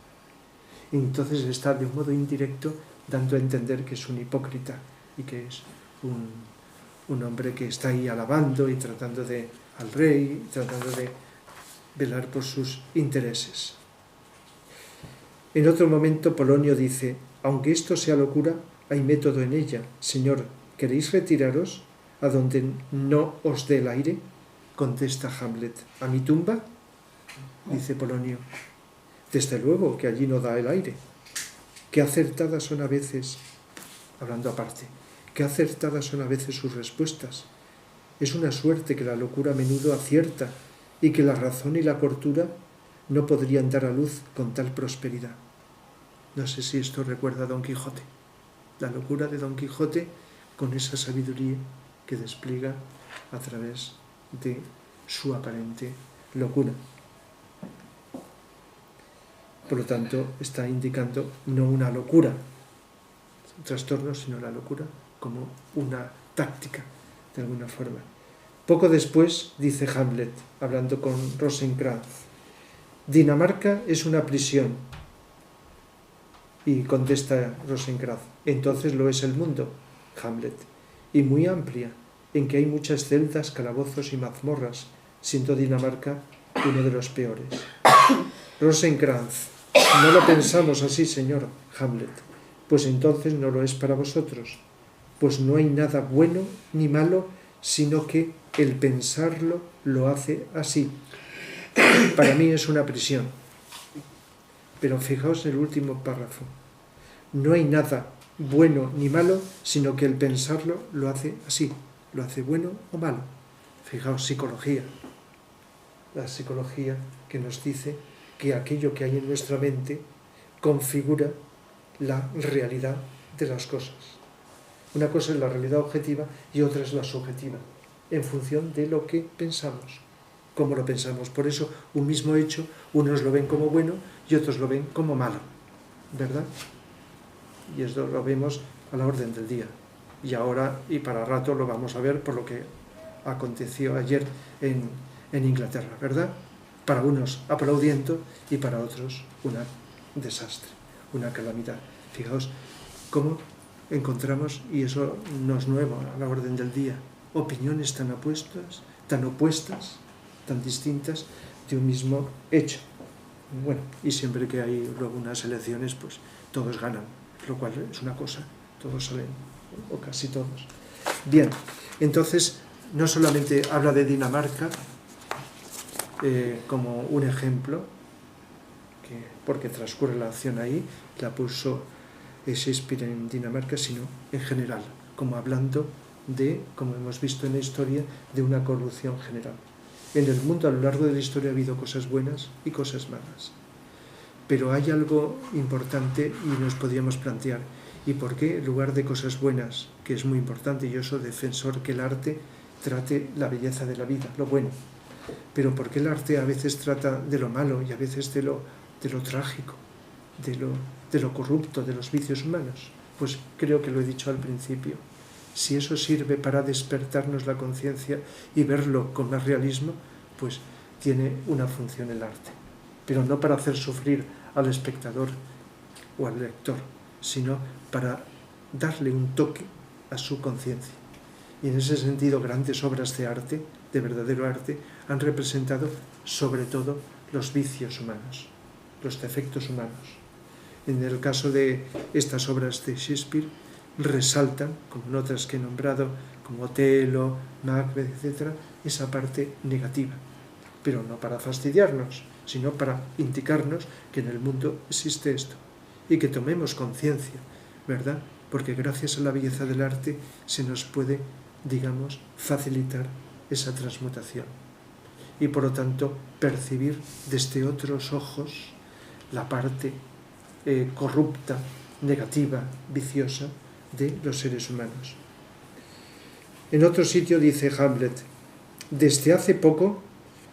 Entonces está de un modo indirecto dando a entender que es un hipócrita y que es un hombre que está ahí alabando y tratando al rey, tratando de velar por sus intereses. En otro momento Polonio dice, aunque esto sea locura, hay método en ella. Señor, ¿queréis retiraros a donde no os dé el aire? Contesta Hamlet, ¿a mi tumba? Dice Polonio, desde luego que allí no da el aire. Qué acertadas son a veces, hablando aparte, qué acertadas son a veces sus respuestas. Es una suerte que la locura a menudo acierta y que la razón y la cordura no podrían dar a luz con tal prosperidad. No sé si esto recuerda a Don Quijote, la locura de Don Quijote con esa sabiduría que despliega a través de su aparente locura. Por lo tanto, está indicando no una locura, un trastorno, sino la locura como una táctica, de alguna forma. Poco después, dice Hamlet, hablando con Rosencrantz, Dinamarca es una prisión. Y contesta Rosencrantz, entonces lo es el mundo, Hamlet, y muy amplia, en que hay muchas celdas, calabozos y mazmorras, siendo Dinamarca uno de los peores. Rosencrantz, no lo pensamos así, señor. Hamlet, pues entonces no lo es para vosotros, pues no hay nada bueno ni malo, sino que el pensarlo lo hace así. Para mí es una prisión. Pero fijaos en el último párrafo. No hay nada bueno ni malo, sino que el pensarlo lo hace así. Lo hace bueno o malo. Fijaos, psicología. La psicología que nos dice que aquello que hay en nuestra mente configura la realidad de las cosas. Una cosa es la realidad objetiva y otra es la subjetiva, en función de lo que pensamos, cómo lo pensamos. Por eso, un mismo hecho, unos lo ven como bueno y otros lo ven como malo, ¿verdad? Y esto lo vemos a la orden del día. Y ahora, y para rato, lo vamos a ver por lo que aconteció ayer en Inglaterra, ¿verdad? Para unos aplaudiendo y para otros un desastre, una calamidad. Fijaos cómo encontramos, y eso no es nuevo a la orden del día, opiniones tan opuestas, tan distintas de un mismo hecho. Bueno, y siempre que hay luego unas elecciones, pues todos ganan, lo cual es una cosa, todos salen, o casi todos. Bien, entonces no solamente habla de Dinamarca como un ejemplo, porque transcurre la acción ahí, la puso Shakespeare en Dinamarca, sino en general, como hablando de, como hemos visto en la historia, de una corrupción general. En el mundo a lo largo de la historia ha habido cosas buenas y cosas malas. Pero hay algo importante y nos podríamos plantear, ¿Y por qué en lugar de cosas buenas, que es muy importante, yo soy defensor que el arte trate la belleza de la vida, lo bueno? Pero ¿por qué el arte a veces trata de lo malo y a veces de lo trágico, de lo corrupto, de los vicios humanos? Pues creo que lo he dicho al principio. Si eso sirve para despertarnos la conciencia y verlo con más realismo, pues tiene una función el arte. Pero no para hacer sufrir al espectador o al lector, sino para darle un toque a su conciencia. Y en ese sentido, grandes obras de arte, de verdadero arte, han representado sobre todo los vicios humanos, los defectos humanos. En el caso de estas obras de Shakespeare, resaltan, como en otras que he nombrado, como Otelo, Macbeth, etc., esa parte negativa, pero no para fastidiarnos, sino para indicarnos que en el mundo existe esto y que tomemos conciencia, ¿verdad? Porque gracias a la belleza del arte se nos puede, digamos, facilitar esa transmutación y por lo tanto percibir desde otros ojos la parte corrupta, negativa, viciosa de los seres humanos. En otro sitio dice Hamlet: desde hace poco,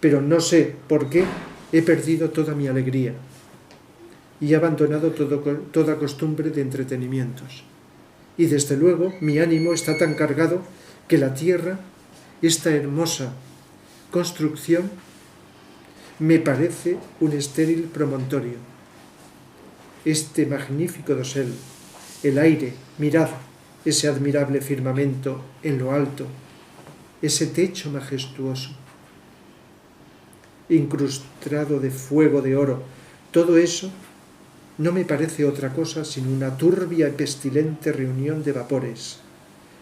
pero no sé por qué, he perdido toda mi alegría y he abandonado toda costumbre de entretenimientos. Y desde luego mi ánimo está tan cargado que la tierra, esta hermosa construcción, me parece un estéril promontorio. Este magnífico dosel, el aire, mirad ese admirable firmamento en lo alto, ese techo majestuoso, incrustado de fuego de oro, todo eso no me parece otra cosa sino una turbia y pestilente reunión de vapores.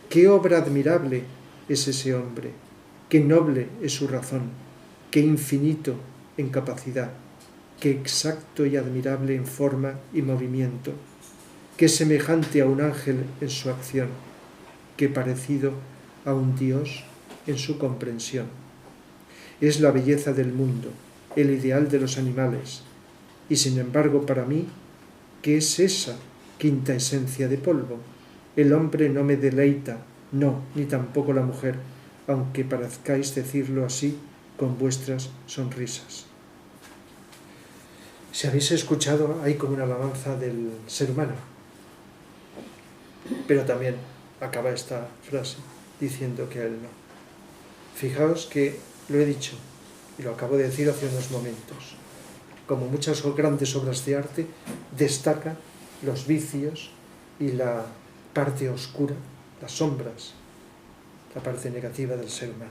¡Qué obra admirable es ese hombre! ¡Qué noble es su razón! ¡Qué infinito en capacidad! ¡Qué exacto y admirable en forma y movimiento! ¡Qué semejante a un ángel en su acción! ¡Qué parecido a un Dios en su comprensión! Es la belleza del mundo, el ideal de los animales, y sin embargo para mí, ¿qué es esa quinta esencia de polvo? El hombre no me deleita, no, ni tampoco la mujer, aunque parezcáis decirlo así con vuestras sonrisas. Si habéis escuchado, hay como una alabanza del ser humano, pero también acaba esta frase diciendo que a él no. Fijaos que lo he dicho y lo acabo de decir hace unos momentos. Como muchas grandes obras de arte, destacan los vicios y la parte oscura, las sombras, la parte negativa del ser humano,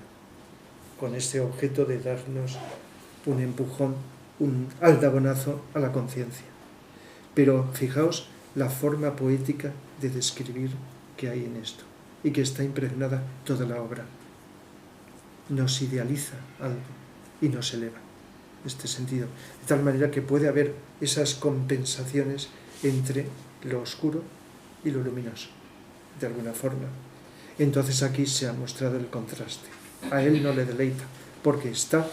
con este objeto de darnos un empujón, un aldabonazo a la conciencia. Pero fijaos la forma poética de describir que hay en esto y que está impregnada toda la obra. Nos idealiza algo y nos eleva en este sentido, de tal manera que puede haber esas compensaciones entre lo oscuro y lo luminoso, de alguna forma. Entonces aquí se ha mostrado el contraste. A él no le deleita, porque está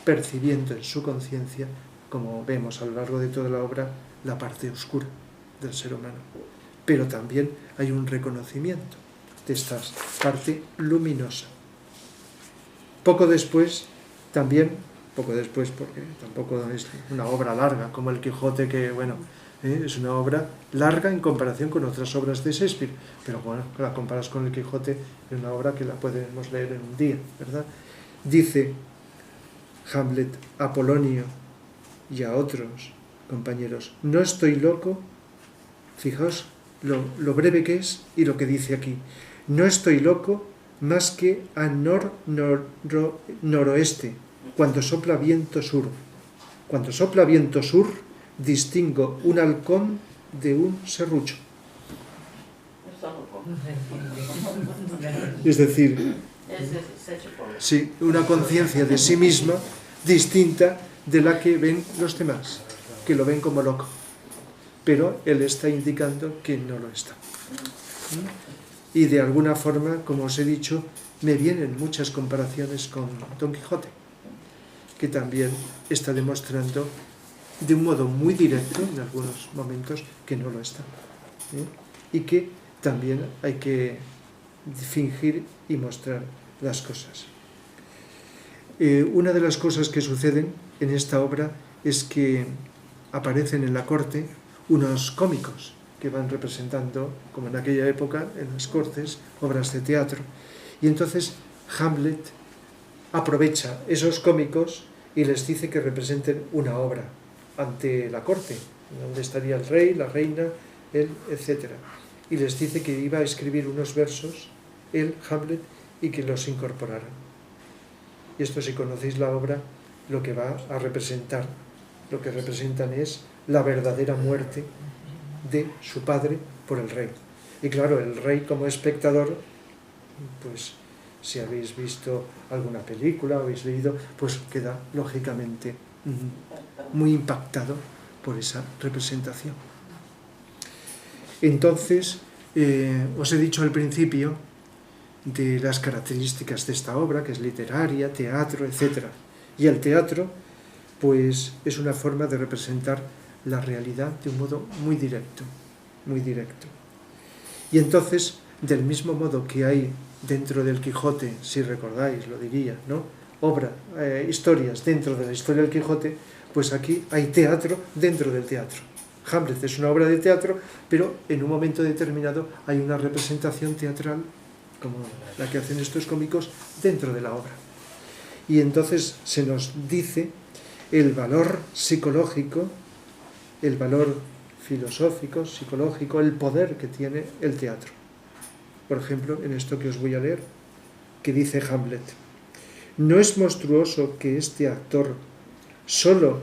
percibiendo en su conciencia, como vemos a lo largo de toda la obra, la parte oscura del ser humano. Pero también hay un reconocimiento de esta parte luminosa. Poco después, porque tampoco es una obra larga como el Quijote, que es una obra larga en comparación con otras obras de Shakespeare, pero bueno, la comparas con el Quijote, es una obra que la podemos leer en un día, ¿verdad? Dice Hamlet a Polonio y a otros compañeros: no estoy loco. Fijaos lo breve que es y lo que dice aquí: no estoy loco más que a noroeste, cuando sopla viento sur. Cuando sopla viento sur, distingo un halcón de un serrucho. Es decir, sí, una conciencia de sí misma distinta de la que ven los demás, que lo ven como loco. Pero él está indicando que no lo está. Y de alguna forma, como os he dicho, me vienen muchas comparaciones con Don Quijote, que también está demostrando de un modo muy directo, en algunos momentos, que no lo está. y que también hay que fingir y mostrar las cosas. Una de las cosas que suceden en esta obra es que aparecen en la corte unos cómicos que van representando, como en aquella época, en las cortes, obras de teatro. Y entonces Hamlet aprovecha esos cómicos y les dice que representen una obra ante la corte, donde estaría el rey, la reina, él, etc. Y les dice que iba a escribir unos versos, él, Hamlet, y que los incorporaran. Y esto, si conocéis la obra, lo que va a representar, lo que representan es la verdadera muerte de su padre por el rey. Y claro, el rey como espectador, pues si habéis visto alguna película, habéis leído, pues queda lógicamente muy impactado por esa representación. Entonces, os he dicho al principio de las características de esta obra, que es literaria, teatro, etc. Y el teatro, pues es una forma de representar la realidad de un modo muy directo, muy directo. Y entonces, del mismo modo que hay dentro del Quijote, si recordáis, lo diría, ¿no? Historias dentro de la historia del Quijote, pues aquí hay teatro dentro del teatro. Hamlet es una obra de teatro, pero en un momento determinado hay una representación teatral, como la que hacen estos cómicos, dentro de la obra. Y entonces se nos dice el valor psicológico, el valor filosófico, psicológico, el poder que tiene el teatro. Por ejemplo, en esto que os voy a leer, que dice Hamlet: ¿no es monstruoso que este actor, solo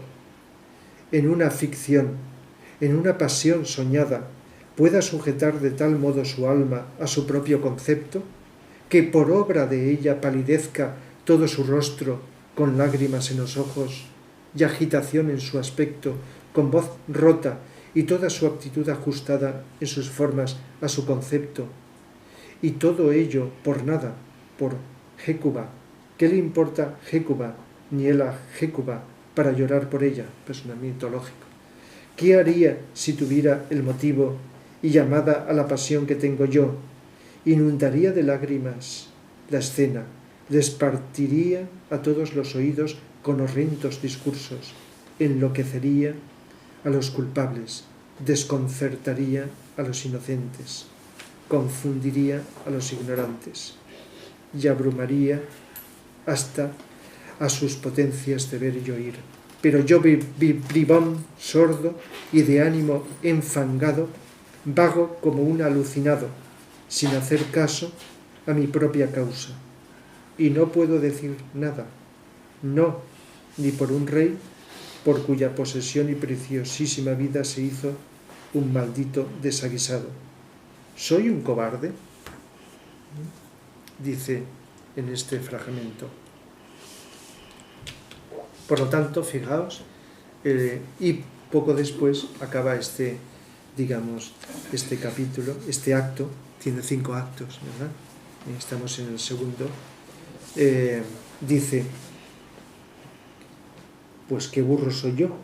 en una ficción, en una pasión soñada, pueda sujetar de tal modo su alma a su propio concepto, que por obra de ella palidezca todo su rostro con lágrimas en los ojos y agitación en su aspecto, con voz rota y toda su actitud ajustada en sus formas a su concepto? Y todo ello por nada, por Hécuba. ¿Qué le importa Hécuba, ni él a Hécuba, para llorar por ella? Personaje mitológico. ¿Qué haría si tuviera el motivo y llamada a la pasión que tengo yo? Inundaría de lágrimas la escena, les partiría a todos los oídos con horrendos discursos, enloquecería a los culpables, desconcertaría a los inocentes, confundiría a los ignorantes y abrumaría hasta a sus potencias de ver y oír. Pero yo, bribón, sordo y de ánimo enfangado, vago como un alucinado, sin hacer caso a mi propia causa. Y no puedo decir nada, no, ni por un rey por cuya posesión y preciosísima vida se hizo un maldito desaguisado. ¿Soy un cobarde?, dice en este fragmento. Por lo tanto, fijaos, y poco después acaba este capítulo, este acto, tiene 5 actos, ¿verdad? Estamos en el segundo. Dice: pues qué burro soy yo.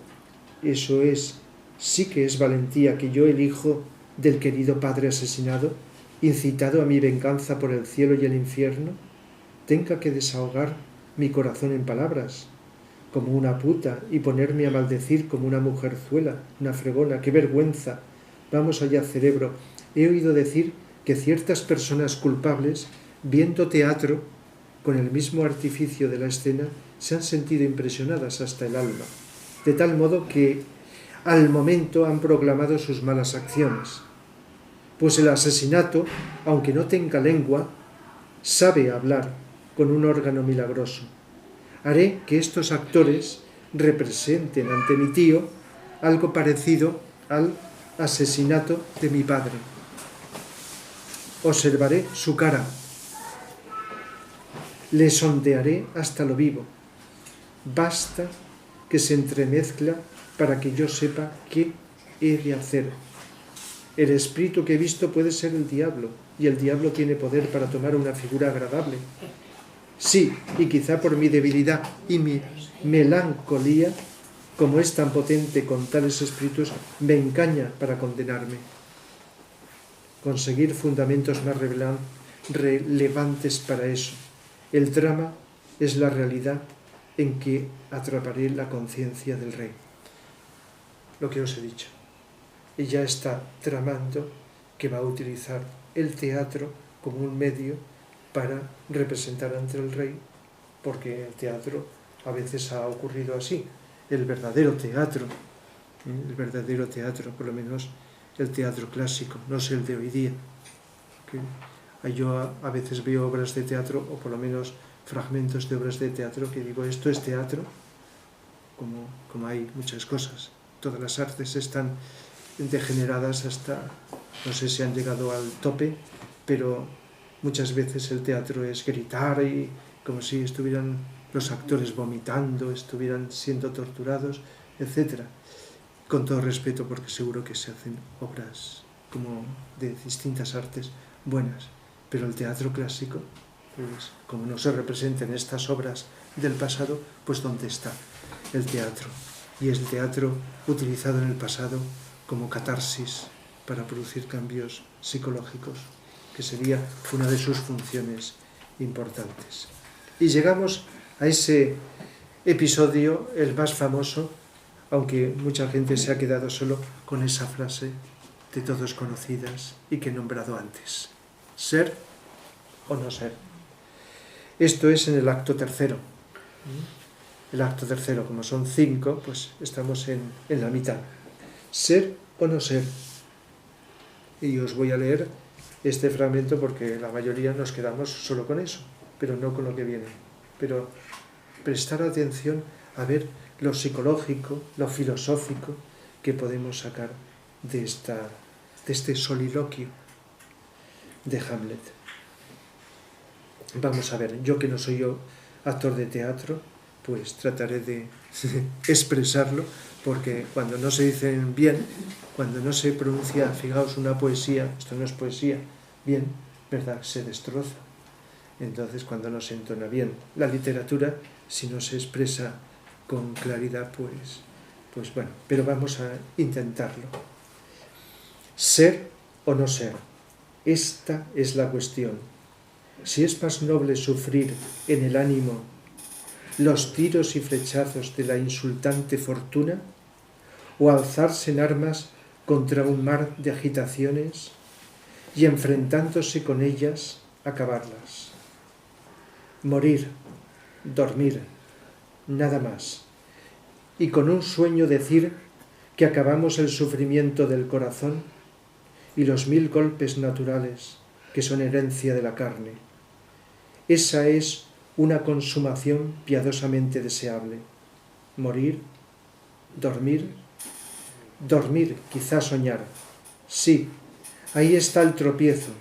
Eso es, sí que es valentía que yo, el hijo del querido padre asesinado, incitado a mi venganza por el cielo y el infierno, tenga que desahogar mi corazón en palabras, como una puta, y ponerme a maldecir como una mujerzuela, una fregona. ¡Qué vergüenza! Vamos allá, cerebro. He oído decir que ciertas personas culpables, viendo teatro, con el mismo artificio de la escena, se han sentido impresionadas hasta el alma, de tal modo que al momento han proclamado sus malas acciones. Pues el asesinato, aunque no tenga lengua, sabe hablar con un órgano milagroso. Haré que estos actores representen ante mi tío algo parecido al asesinato de mi padre. Observaré su cara, le sondearé hasta lo vivo. Basta que se entremezcla para que yo sepa qué he de hacer. El espíritu que he visto puede ser el diablo, y el diablo tiene poder para tomar una figura agradable. Sí, y quizá por mi debilidad y mi melancolía, como es tan potente con tales espíritus, me engaña para condenarme. conseguir fundamentos más relevantes para eso. El drama es la realidad en que atraparé la conciencia del rey. Lo que os he dicho. Ella está tramando que va a utilizar el teatro como un medio para representar ante el rey, porque el teatro a veces ha ocurrido así. El verdadero teatro, por lo menos el teatro clásico, no es el de hoy día. Yo a veces veo obras de teatro, o por lo menos fragmentos de obras de teatro, que digo, esto es teatro, como hay muchas cosas. Todas las artes están degeneradas hasta, no sé si han llegado al tope, pero muchas veces el teatro es gritar y como si estuvieran los actores vomitando, estuvieran siendo torturados, etc. Con todo respeto, porque seguro que se hacen obras como de distintas artes buenas, pero el teatro clásico, pues como no se representan estas obras del pasado, pues ¿dónde está el teatro? Y es el teatro utilizado en el pasado como catarsis para producir cambios psicológicos, que sería una de sus funciones importantes. Y llegamos a ese episodio, el más famoso, aunque mucha gente se ha quedado solo con esa frase de todos conocidas y que he nombrado antes. Ser o no ser. Esto es en el acto tercero. El acto tercero, como son 5, pues estamos en la mitad. Ser o no ser. Y os voy a leer este fragmento porque la mayoría nos quedamos solo con eso, pero no con lo que viene. Pero prestar atención a ver lo psicológico, lo filosófico que podemos sacar de este soliloquio de Hamlet. Vamos a ver, yo que no soy actor de teatro, pues trataré de expresarlo, porque cuando no se dicen bien, cuando no se pronuncia, fijaos, una poesía, esto no es poesía, bien, ¿verdad? Se destroza. Entonces, cuando no se entona bien la literatura, si no se expresa con claridad, pues bueno, pero vamos a intentarlo. Ser o no ser, esta es la cuestión. Si es más noble sufrir en el ánimo los tiros y flechazos de la insultante fortuna, o alzarse en armas contra un mar de agitaciones y enfrentándose con ellas, acabarlas. Morir, dormir, nada más, y con un sueño decir que acabamos el sufrimiento del corazón y los 1000 golpes naturales que son herencia de la carne. Esa es una consumación piadosamente deseable. Morir, dormir, quizá soñar. Sí, ahí está el tropiezo,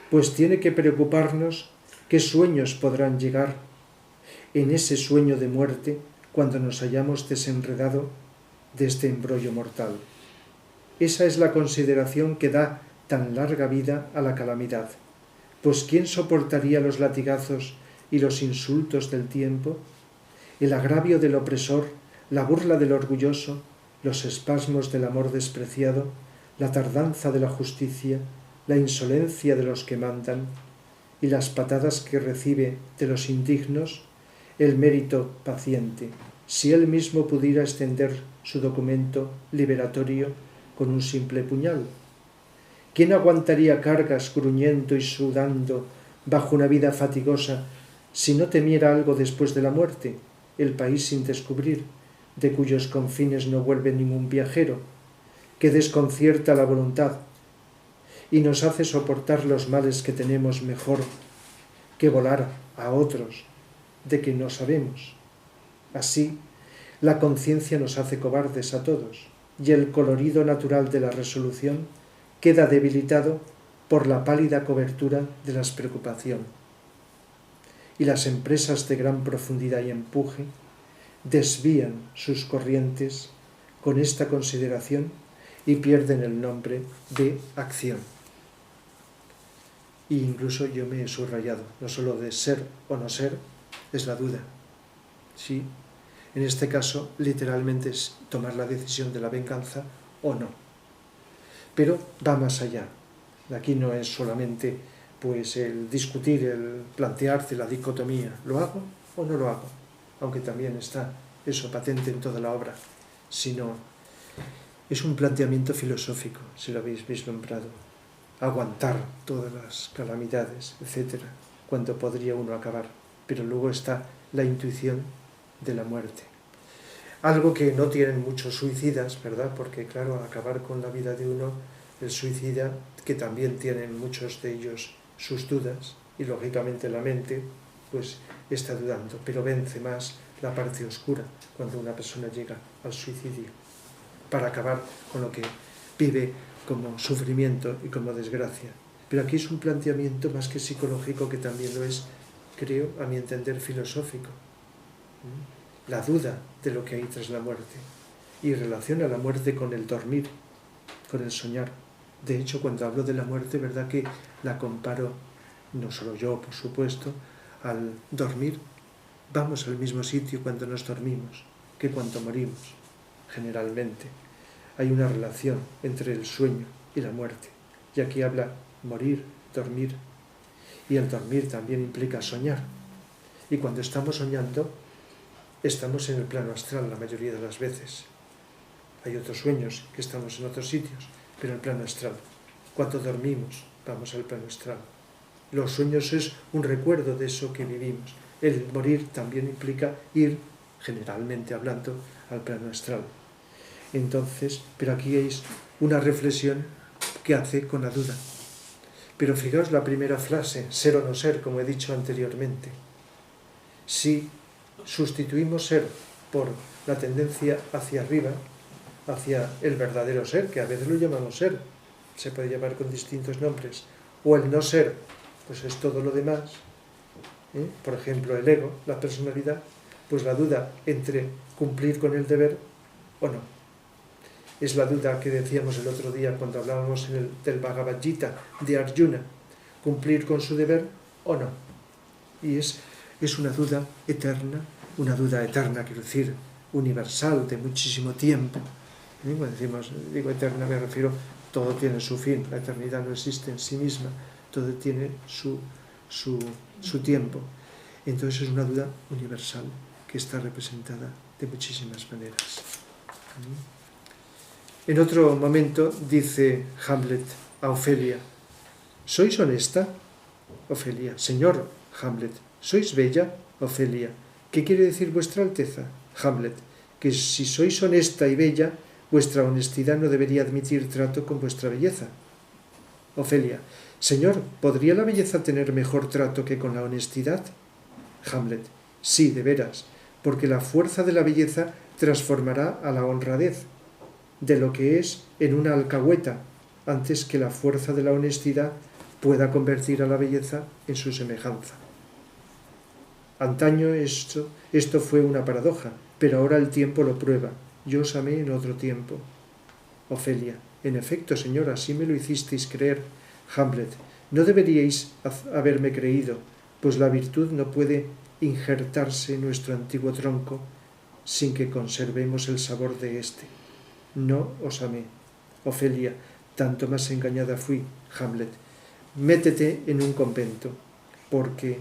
pues tiene que preocuparnos qué sueños podrán llegar en ese sueño de muerte cuando nos hayamos desenredado de este embrollo mortal. Esa es la consideración que da tan larga vida a la calamidad, pues ¿quién soportaría los latigazos y los insultos del tiempo, el agravio del opresor, la burla del orgulloso, los espasmos del amor despreciado, la tardanza de la justicia, la insolencia de los que mandan y las patadas que recibe de los indignos, el mérito paciente, si él mismo pudiera extender su documento liberatorio con un simple puñal? ¿Quién aguantaría cargas gruñendo y sudando bajo una vida fatigosa si no temiera algo después de la muerte, el país sin descubrir, de cuyos confines no vuelve ningún viajero, que desconcierta la voluntad y nos hace soportar los males que tenemos mejor que volar a otros de que no sabemos? Así, la conciencia nos hace cobardes a todos, y el colorido natural de la resolución queda debilitado por la pálida cobertura de la preocupación. Y las empresas de gran profundidad y empuje desvían sus corrientes con esta consideración y pierden el nombre de acción. E incluso yo me he subrayado, no solo de ser o no ser, es la duda. Sí, en este caso, literalmente es tomar la decisión de la venganza o no. Pero va más allá. Aquí no es solamente pues el discutir, el plantearse la dicotomía, ¿lo hago o no lo hago? Aunque también está eso patente en toda la obra, sino es un planteamiento filosófico, si lo habéis vislumbrado. Aguantar todas las calamidades, etcétera, cuando podría uno acabar. Pero luego está la intuición de la muerte. Algo que no tienen muchos suicidas, ¿verdad? Porque, claro, al acabar con la vida de uno, el suicida, que también tienen muchos de ellos sus dudas, y lógicamente la mente, pues está dudando, pero vence más la parte oscura cuando una persona llega al suicidio, para acabar con lo que vive como sufrimiento y como desgracia. Pero aquí es un planteamiento más que psicológico, que también lo es, creo, a mi entender, filosófico. La duda de lo que hay tras la muerte, y relaciona la muerte con el dormir, con el soñar. De hecho, cuando hablo de la muerte, verdad que la comparo, no solo yo, por supuesto, al dormir. Vamos al mismo sitio cuando nos dormimos que cuando morimos, generalmente. Hay una relación entre el sueño y la muerte. Y aquí habla morir, dormir. Y el dormir también implica soñar. Y cuando estamos soñando, estamos en el plano astral la mayoría de las veces. Hay otros sueños que estamos en otros sitios, pero el plano astral. Cuando dormimos, vamos al plano astral. Los sueños es un recuerdo de eso que vivimos. El morir también implica ir, generalmente hablando, al plano astral. Entonces, pero aquí es una reflexión que hace con la duda. Pero fijaos la primera frase, ser o no ser, como he dicho anteriormente. Si sustituimos ser por la tendencia hacia arriba, hacia el verdadero ser, que a veces lo llamamos ser, se puede llamar con distintos nombres, o el no ser, pues es todo lo demás, por ejemplo el ego, la personalidad, pues la duda entre cumplir con el deber o no. Es la duda que decíamos el otro día cuando hablábamos del Bhagavad Gita de Arjuna, cumplir con su deber o no. Y es una duda eterna, quiero decir, universal, de muchísimo tiempo. Cuando digo eterna, me refiero, todo tiene su fin, la eternidad no existe en sí misma, todo tiene su tiempo. Entonces es una duda universal que está representada de muchísimas maneras. En otro momento dice Hamlet a Ofelia: ¿sois honesta? Ofelia: Señor Hamlet. ¿Sois bella? Ofelia: ¿qué quiere decir vuestra alteza? Hamlet: que si sois honesta y bella, vuestra honestidad no debería admitir trato con vuestra belleza. Ofelia: Señor, ¿podría la belleza tener mejor trato que con la honestidad? Hamlet: sí, de veras, porque la fuerza de la belleza transformará a la honradez de lo que es en una alcahueta, antes que la fuerza de la honestidad pueda convertir a la belleza en su semejanza. Antaño esto fue una paradoja, pero ahora el tiempo lo prueba. Yo os amé en otro tiempo. Ofelia: en efecto, señor, así me lo hicisteis creer. Hamlet: no deberíais haberme creído, pues la virtud no puede injertarse en nuestro antiguo tronco sin que conservemos el sabor de éste. No os amé. Ofelia: tanto más engañada fui. Hamlet: métete en un convento, porque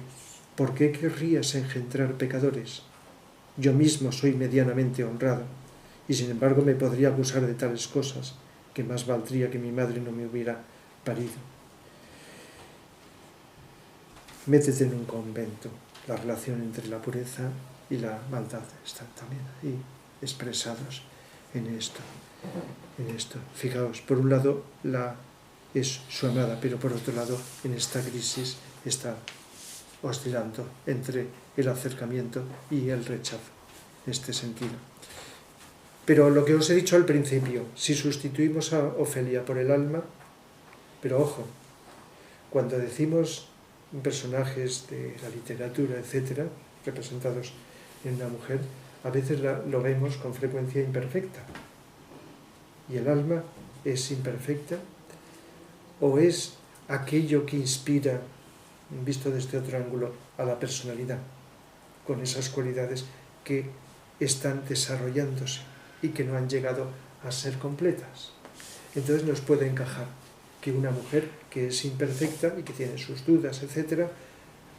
¿por qué querrías engendrar pecadores? Yo mismo soy medianamente honrado, y sin embargo me podría acusar de tales cosas, que más valdría que mi madre no me hubiera parido. Métete en un convento. La relación entre la pureza y la maldad están también ahí expresados en esto. Fijaos, por un lado es su amada, pero por otro lado en esta crisis está oscilando entre el acercamiento y el rechazo, en este sentido. Pero lo que os he dicho al principio, si sustituimos a Ofelia por el alma, pero ojo, cuando decimos personajes de la literatura, etcétera, representados en una mujer, a veces lo vemos con frecuencia imperfecta. ¿Y el alma es imperfecta? ¿O es aquello que inspira, visto desde otro ángulo, a la personalidad, con esas cualidades que están desarrollándose y que no han llegado a ser completas? Entonces nos puede encajar. que una mujer que es imperfecta y que tiene sus dudas, etc.,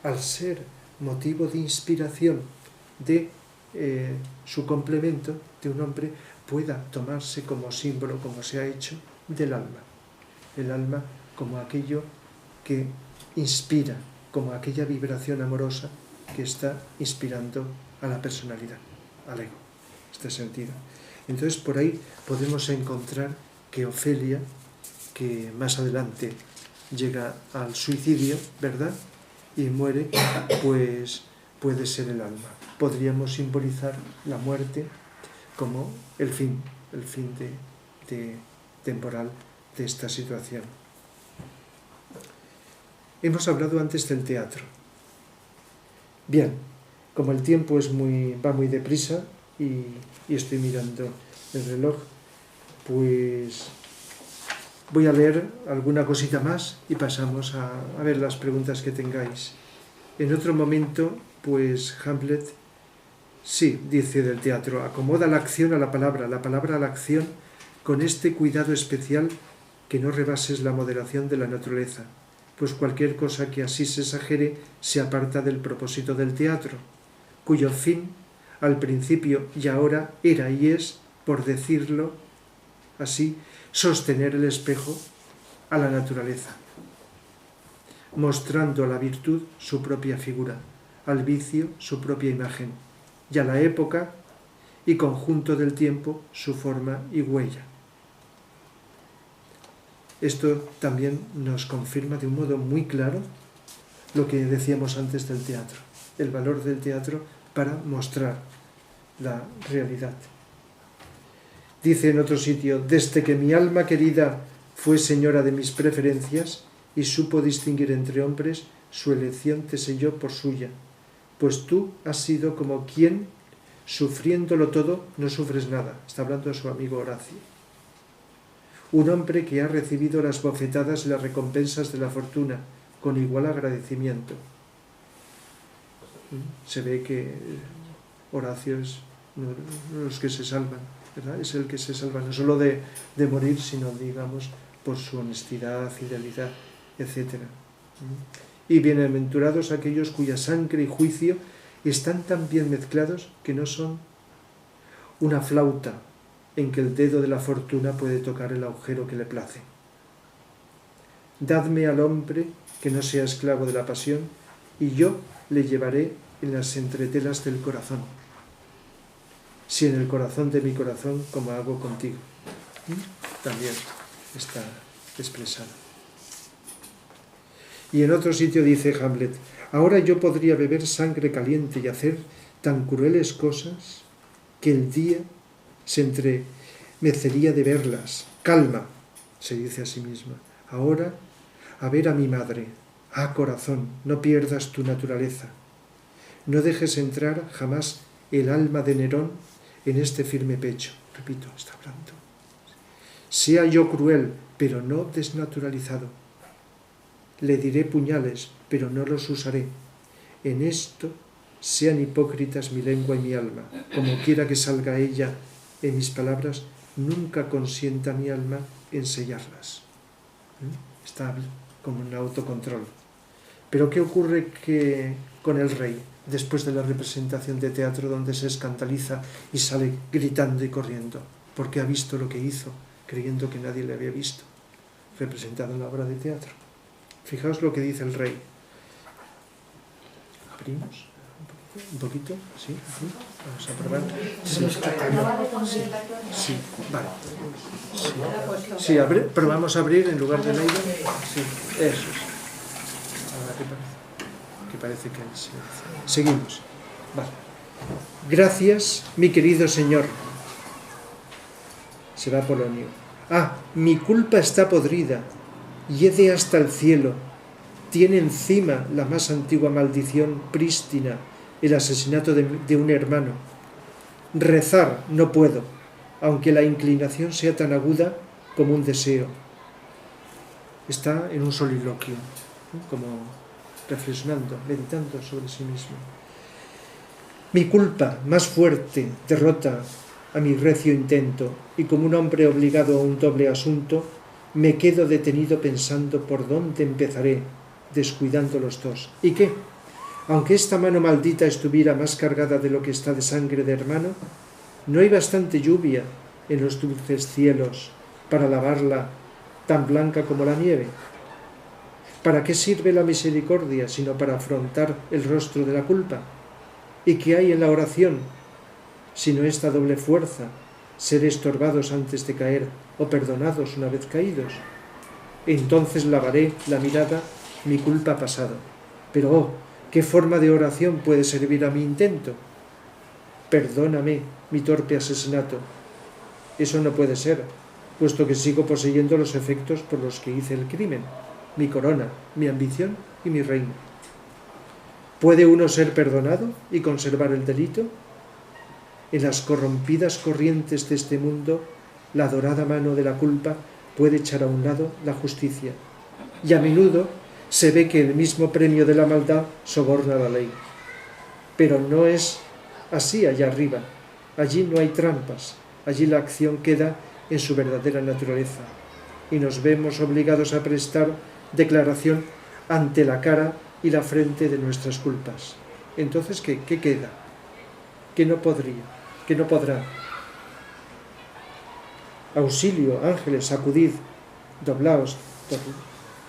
al ser motivo de inspiración de su complemento, de un hombre, pueda tomarse como símbolo, como se ha hecho, del alma. El alma como aquello que inspira, como aquella vibración amorosa que está inspirando a la personalidad, al ego, este sentido. Entonces por ahí podemos encontrar que Ofelia, que más adelante llega al suicidio, ¿verdad?, y muere, pues puede ser el alma. Podríamos simbolizar la muerte como el fin temporal de esta situación. Hemos hablado antes del teatro. Bien, como el tiempo va muy deprisa y estoy mirando el reloj, pues voy a leer alguna cosita más y pasamos a ver las preguntas que tengáis. En otro momento, pues Hamlet, sí, dice del teatro, acomoda la acción a la palabra a la acción, con este cuidado especial que no rebases la moderación de la naturaleza, pues cualquier cosa que así se exagere se aparta del propósito del teatro, cuyo fin, al principio y ahora, era y es, por decirlo así, sostener el espejo a la naturaleza, mostrando a la virtud su propia figura, al vicio su propia imagen, y a la época y conjunto del tiempo su forma y huella. Esto también nos confirma de un modo muy claro lo que decíamos antes del teatro, el valor del teatro para mostrar la realidad. Dice en otro sitio, desde que mi alma querida fue señora de mis preferencias y supo distinguir entre hombres, su elección te selló por suya, pues tú has sido como quien, sufriéndolo todo, no sufres nada. Está hablando de su amigo Horacio. Un hombre que ha recibido las bofetadas y las recompensas de la fortuna con igual agradecimiento. Se ve que Horacio es uno de los que se salvan, ¿verdad? Es el que se salva no solo de morir, sino, digamos, por su honestidad, fidelidad, etc. Y bienaventurados aquellos cuya sangre y juicio están tan bien mezclados que no son una flauta en que el dedo de la fortuna puede tocar el agujero que le place. Dadme al hombre que no sea esclavo de la pasión, y yo le llevaré en las entretelas del corazón, si en el corazón de mi corazón, como hago contigo. También está expresado. Y en otro sitio dice Hamlet, ahora yo podría beber sangre caliente y hacer tan crueles cosas que el día se entremecería de verlas. Calma, se dice a sí misma. Ahora, a ver a mi madre. Ah, corazón, no pierdas tu naturaleza. No dejes entrar jamás el alma de Nerón en este firme pecho. Repito, está hablando. Sea yo cruel, pero no desnaturalizado. Le diré puñales, pero no los usaré. En esto sean hipócritas mi lengua y mi alma. Como quiera que salga ella en mis palabras, nunca consienta mi alma en sellarlas. Está como un autocontrol. Pero ¿qué ocurre con el rey después de la representación de teatro donde se escandaliza y sale gritando y corriendo? Porque ha visto lo que hizo, creyendo que nadie le había visto, representado en la obra de teatro. Fijaos lo que dice el rey. ¿Abrimos? ¿Un poquito? ¿Sí? Vamos a probar. Sí, vale. Sí, probamos a abrir en lugar de leer. Sí, eso es. Ahora que parece que sí. Seguimos. Vale. Gracias, mi querido señor. Se va a Polonio. Ah, mi culpa está podrida. Hiede hasta el cielo. Tiene encima la más antigua maldición prístina, el asesinato de un hermano. Rezar no puedo, aunque la inclinación sea tan aguda como un deseo. Está en un soliloquio, como reflexionando, meditando sobre sí mismo. Mi culpa más fuerte derrota a mi recio intento, y como un hombre obligado a un doble asunto, me quedo detenido pensando por dónde empezaré, descuidando los dos. ¿Y qué? Aunque esta mano maldita estuviera más cargada de lo que está de sangre de hermano, ¿no hay bastante lluvia en los dulces cielos para lavarla tan blanca como la nieve? ¿Para qué sirve la misericordia sino para afrontar el rostro de la culpa? ¿Y qué hay en la oración sino esta doble fuerza, ser estorbados antes de caer o perdonados una vez caídos? Entonces lavaré la mirada mi culpa pasado. Pero, oh, ¿qué forma de oración puede servir a mi intento? Perdóname mi torpe asesinato. Eso no puede ser, puesto que sigo poseyendo los efectos por los que hice el crimen, mi corona, mi ambición y mi reino. ¿Puede uno ser perdonado y conservar el delito? En las corrompidas corrientes de este mundo, la dorada mano de la culpa puede echar a un lado la justicia, y a menudo se ve que el mismo premio de la maldad soborna la ley. Pero no es así allá arriba. Allí no hay trampas, allí la acción queda en su verdadera naturaleza, y nos vemos obligados a prestar declaración ante la cara y la frente de nuestras culpas. Entonces, ¿qué queda? ¿Qué no podría? ¿Qué no podrá? Auxilio, ángeles, sacudid, doblaos,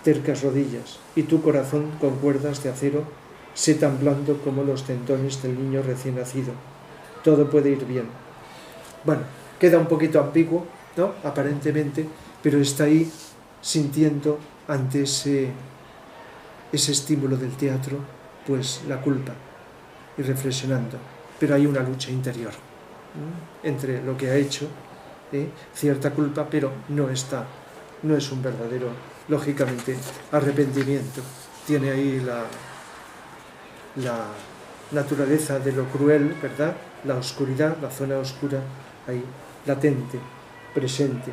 tercas rodillas, y tu corazón con cuerdas de acero, sé tan blando como los tendones del niño recién nacido. Todo puede ir bien. Bueno, queda un poquito ambiguo, ¿no? Aparentemente, pero está ahí sintiendo ante ese estímulo del teatro, pues la culpa, y reflexionando. Pero hay una lucha interior entre lo que ha hecho, cierta culpa, pero no es un verdadero, lógicamente, arrepentimiento. Tiene ahí la naturaleza de lo cruel, ¿verdad? La oscuridad, la zona oscura, ahí, latente, presente.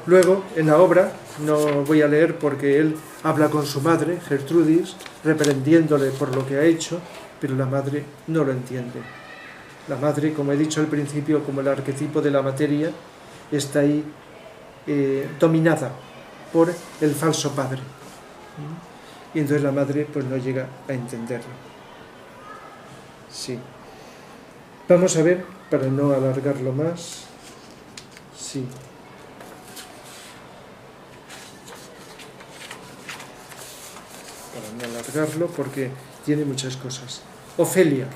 Luego, en la obra, no voy a leer porque él habla con su madre, Gertrudis, reprendiéndole por lo que ha hecho, pero la madre no lo entiende. La madre, como he dicho al principio, como el arquetipo de la materia, está ahí dominada por el falso padre. Y entonces la madre pues no llega a entenderlo. Sí. Vamos a ver, para no alargarlo más. Sí. Para no alargarlo, porque tiene muchas cosas. Ofelia,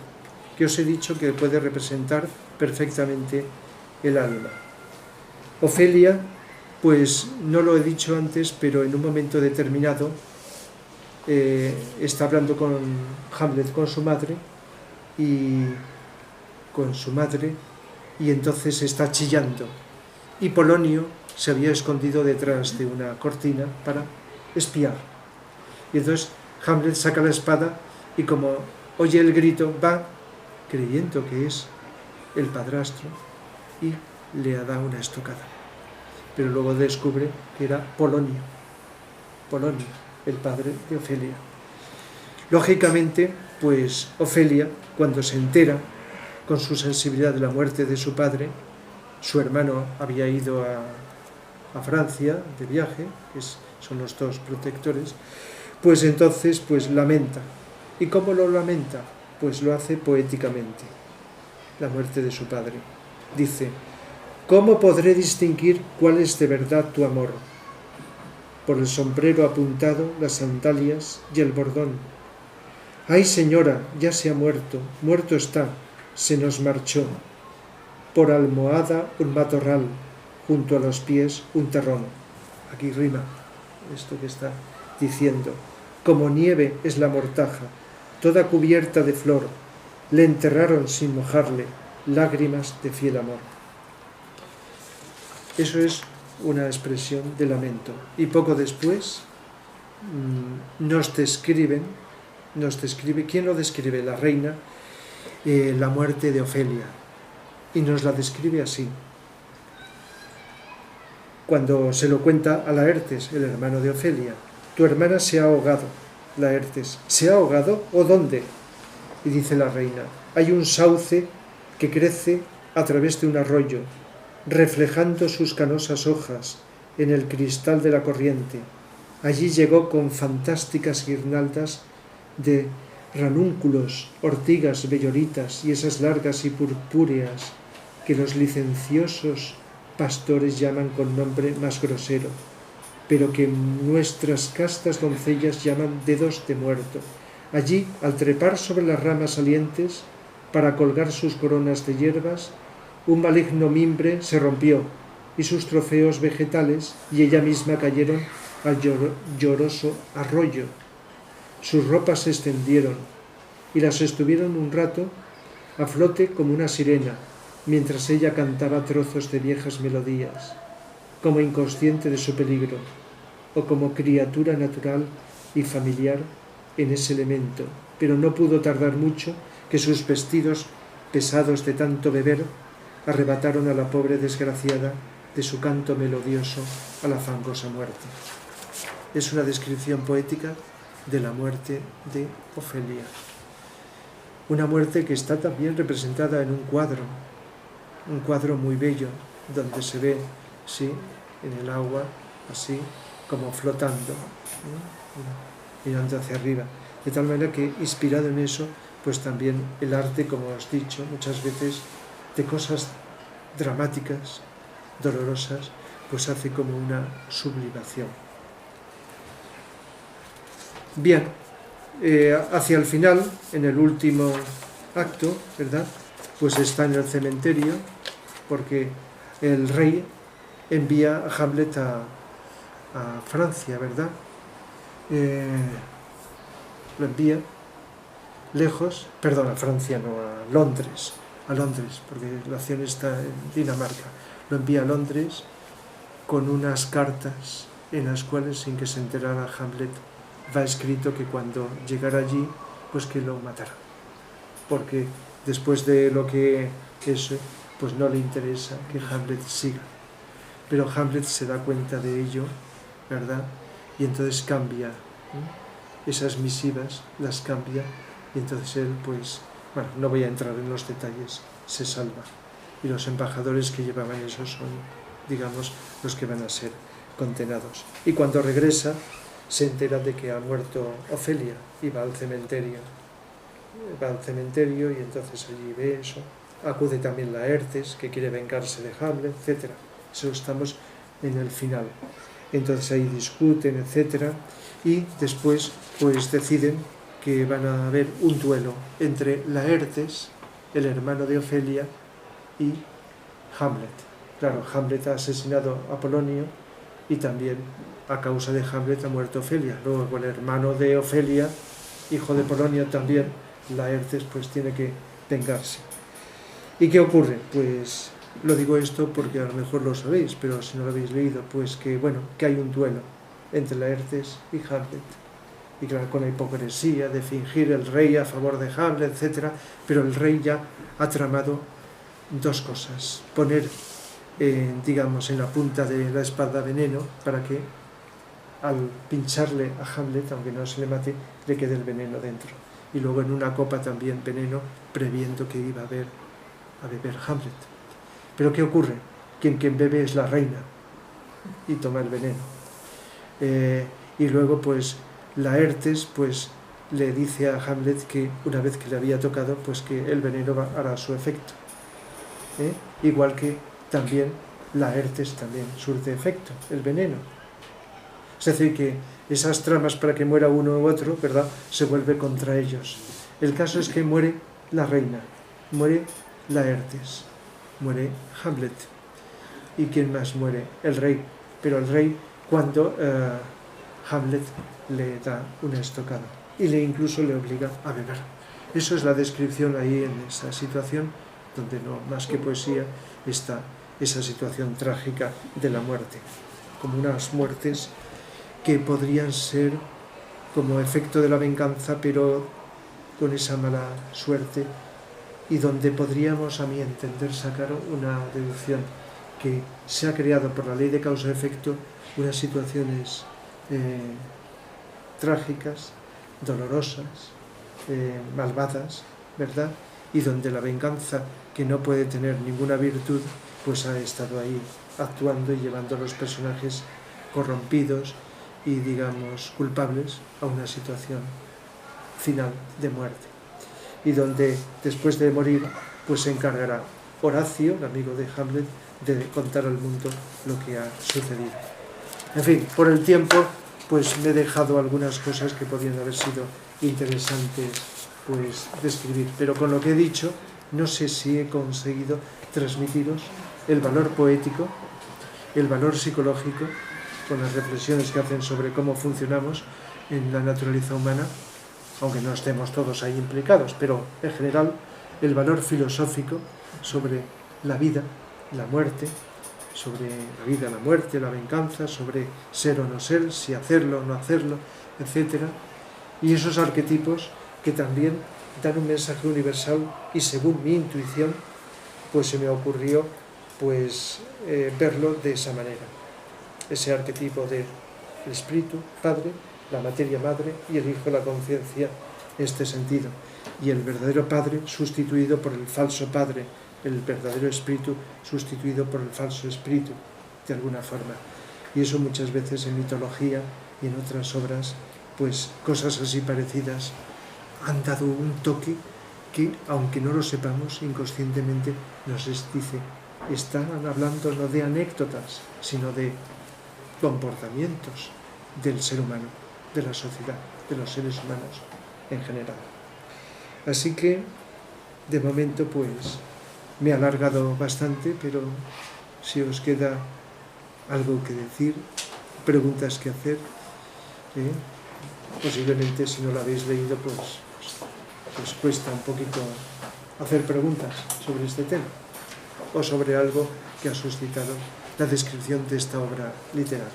que os he dicho que puede representar perfectamente el alma. Ofelia, pues no lo he dicho antes, pero en un momento determinado está hablando con Hamlet, con su madre, y entonces está chillando. Y Polonio se había escondido detrás de una cortina para espiar. Y entonces Hamlet saca la espada y como oye el grito, va creyendo que es el padrastro y le da una estocada. Pero luego descubre que era Polonio, el padre de Ofelia. Lógicamente, pues Ofelia, cuando se entera con su sensibilidad de la muerte de su padre, su hermano había ido a Francia de viaje, son los dos protectores, pues entonces pues lamenta. ¿Y cómo lo lamenta? Pues lo hace poéticamente, la muerte de su padre. Dice: ¿cómo podré distinguir cuál es de verdad tu amor? Por el sombrero apuntado, las sandalias y el bordón. ¡Ay, señora, ya se ha muerto, muerto está, se nos marchó! Por almohada un matorral, junto a los pies un terrón. Aquí rima esto que está diciendo. Como nieve es la mortaja, toda cubierta de flor, le enterraron sin mojarle, lágrimas de fiel amor. Eso es una expresión de lamento. Y poco después nos describe, ¿quién lo describe? La reina, la muerte de Ofelia. Y nos la describe así. Cuando se lo cuenta a Laertes, el hermano de Ofelia: tu hermana se ha ahogado. Laertes: ¿se ha ahogado? ¿O dónde? Y dice la reina: hay un sauce que crece a través de un arroyo. reflejando sus canosas hojas en el cristal de la corriente. Allí llegó con fantásticas guirnaldas de ranúnculos, ortigas, belloritas y esas largas y purpúreas que los licenciosos pastores llaman con nombre más grosero, pero que nuestras castas doncellas llaman dedos de muerto. Allí, al trepar sobre las ramas salientes para colgar sus coronas de hierbas, un maligno mimbre se rompió y sus trofeos vegetales y ella misma cayeron al lloroso arroyo. Sus ropas se extendieron y las estuvieron un rato a flote como una sirena, mientras ella cantaba trozos de viejas melodías, como inconsciente de su peligro, o como criatura natural y familiar en ese elemento, pero no pudo tardar mucho que sus vestidos, pesados de tanto beber, arrebataron a la pobre desgraciada de su canto melodioso a la fangosa muerte. Es una descripción poética de la muerte de Ofelia. Una muerte que está también representada en un cuadro muy bello, donde se ve, sí, en el agua, así como flotando, mirando hacia arriba. De tal manera que, inspirado en eso, pues también el arte, como os he dicho, muchas veces de cosas dramáticas, dolorosas, pues hace como una sublimación. Bien, hacia el final, en el último acto, ¿verdad?, pues está en el cementerio, porque el rey envía a Hamlet a Francia, ¿verdad? Lo envía lejos, perdón, a Francia, no, a Londres, porque la acción está en Dinamarca. Lo envía a Londres con unas cartas en las cuales, sin que se enterara Hamlet, va escrito que cuando llegara allí, pues que lo matará, porque después de lo que es, pues no le interesa que Hamlet siga. Pero Hamlet se da cuenta de ello, ¿verdad? Y entonces cambia, esas misivas las cambia, y entonces él, pues, bueno, no voy a entrar en los detalles, se salva. Y los embajadores que llevaban eso son, digamos, los que van a ser condenados. Y cuando regresa, se entera de que ha muerto Ofelia y va al cementerio y entonces allí ve eso. Acude también Laertes, que quiere vengarse de Hamlet, etc. Eso estamos en el final. Entonces ahí discuten, etc. Y después pues deciden que van a haber un duelo entre Laertes, el hermano de Ofelia, y Hamlet. Claro, Hamlet ha asesinado a Polonio y también a causa de Hamlet ha muerto Ofelia. Luego el hermano de Ofelia, hijo de Polonio también, Laertes, pues tiene que vengarse. ¿Y qué ocurre? Pues lo digo esto porque a lo mejor lo sabéis, pero si no lo habéis leído, pues que bueno, que hay un duelo entre Laertes y Hamlet. Y claro, con la hipocresía de fingir el rey a favor de Hamlet, etc. Pero el rey ya ha tramado dos cosas. Poner, digamos, en la punta de la espada veneno para que al pincharle a Hamlet, aunque no se le mate, le quede el veneno dentro. Y luego en una copa también veneno, previendo que iba a beber Hamlet. Pero ¿qué ocurre? Quien bebe es la reina y toma el veneno. Y luego pues Laertes pues le dice a Hamlet que una vez que le había tocado, pues que el veneno hará su efecto. Igual que también Laertes también surte efecto, el veneno. Es decir, que esas tramas para que muera uno u otro, ¿verdad?, se vuelve contra ellos. El caso es que muere la reina, muere Laertes, muere Hamlet. ¿Y quién más muere? El rey. Pero el rey cuando Hamlet le da una estocada y incluso le obliga a beber. Eso es la descripción ahí en esa situación, donde no más que poesía está esa situación trágica de la muerte, como unas muertes que podrían ser como efecto de la venganza, pero con esa mala suerte, y donde podríamos, a mi entender, sacar una deducción, que se ha creado por la ley de causa-efecto unas situaciones trágicas, dolorosas, malvadas, ¿verdad? Y donde la venganza, que no puede tener ninguna virtud, pues ha estado ahí actuando y llevando a los personajes corrompidos y, digamos, culpables a una situación final de muerte, y donde después de morir pues se encargará Horacio, el amigo de Hamlet, de contar al mundo lo que ha sucedido. En fin, por el tiempo pues me he dejado algunas cosas que podrían haber sido interesantes pues describir, pero con lo que he dicho no sé si he conseguido transmitiros el valor poético, el valor psicológico, con las reflexiones que hacen sobre cómo funcionamos en la naturaleza humana, aunque no estemos todos ahí implicados, pero en general el valor filosófico sobre la vida, la muerte, sobre la vida, la muerte, la venganza, sobre ser o no ser, si hacerlo o no hacerlo, etc. Y esos arquetipos que también dan un mensaje universal, y según mi intuición, pues se me ocurrió pues verlo de esa manera. Ese arquetipo del espíritu padre, la materia madre, y el hijo, la conciencia, en este sentido. Y el verdadero padre sustituido por el falso padre, el verdadero espíritu sustituido por el falso espíritu, de alguna forma. Y eso muchas veces en mitología y en otras obras, pues cosas así parecidas han dado un toque que, aunque no lo sepamos, inconscientemente nos dice, están hablando no de anécdotas, sino de comportamientos del ser humano, de la sociedad, de los seres humanos en general. Así que, de momento, pues, me he alargado bastante, pero si os queda algo que decir, preguntas que hacer, posiblemente si no lo habéis leído, pues cuesta un poquito hacer preguntas sobre este tema, o sobre algo que ha suscitado la descripción de esta obra literaria.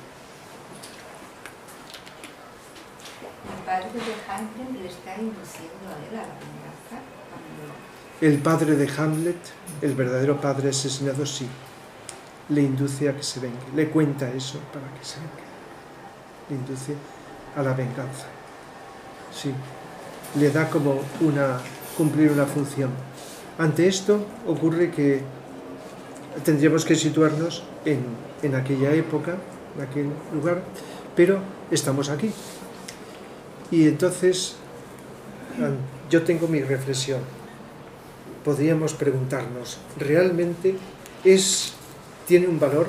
El padre de Hamlet le está induciendo a él a la venganza. El padre de Hamlet, el verdadero padre asesinado, sí, le induce a que se vengue, le cuenta eso para que se vengue, le induce a la venganza, sí, le da como cumplir una función. Ante esto ocurre que tendríamos que situarnos en aquella época, en aquel lugar, pero estamos aquí. Y entonces yo tengo mi reflexión. Podríamos preguntarnos, ¿realmente tiene un valor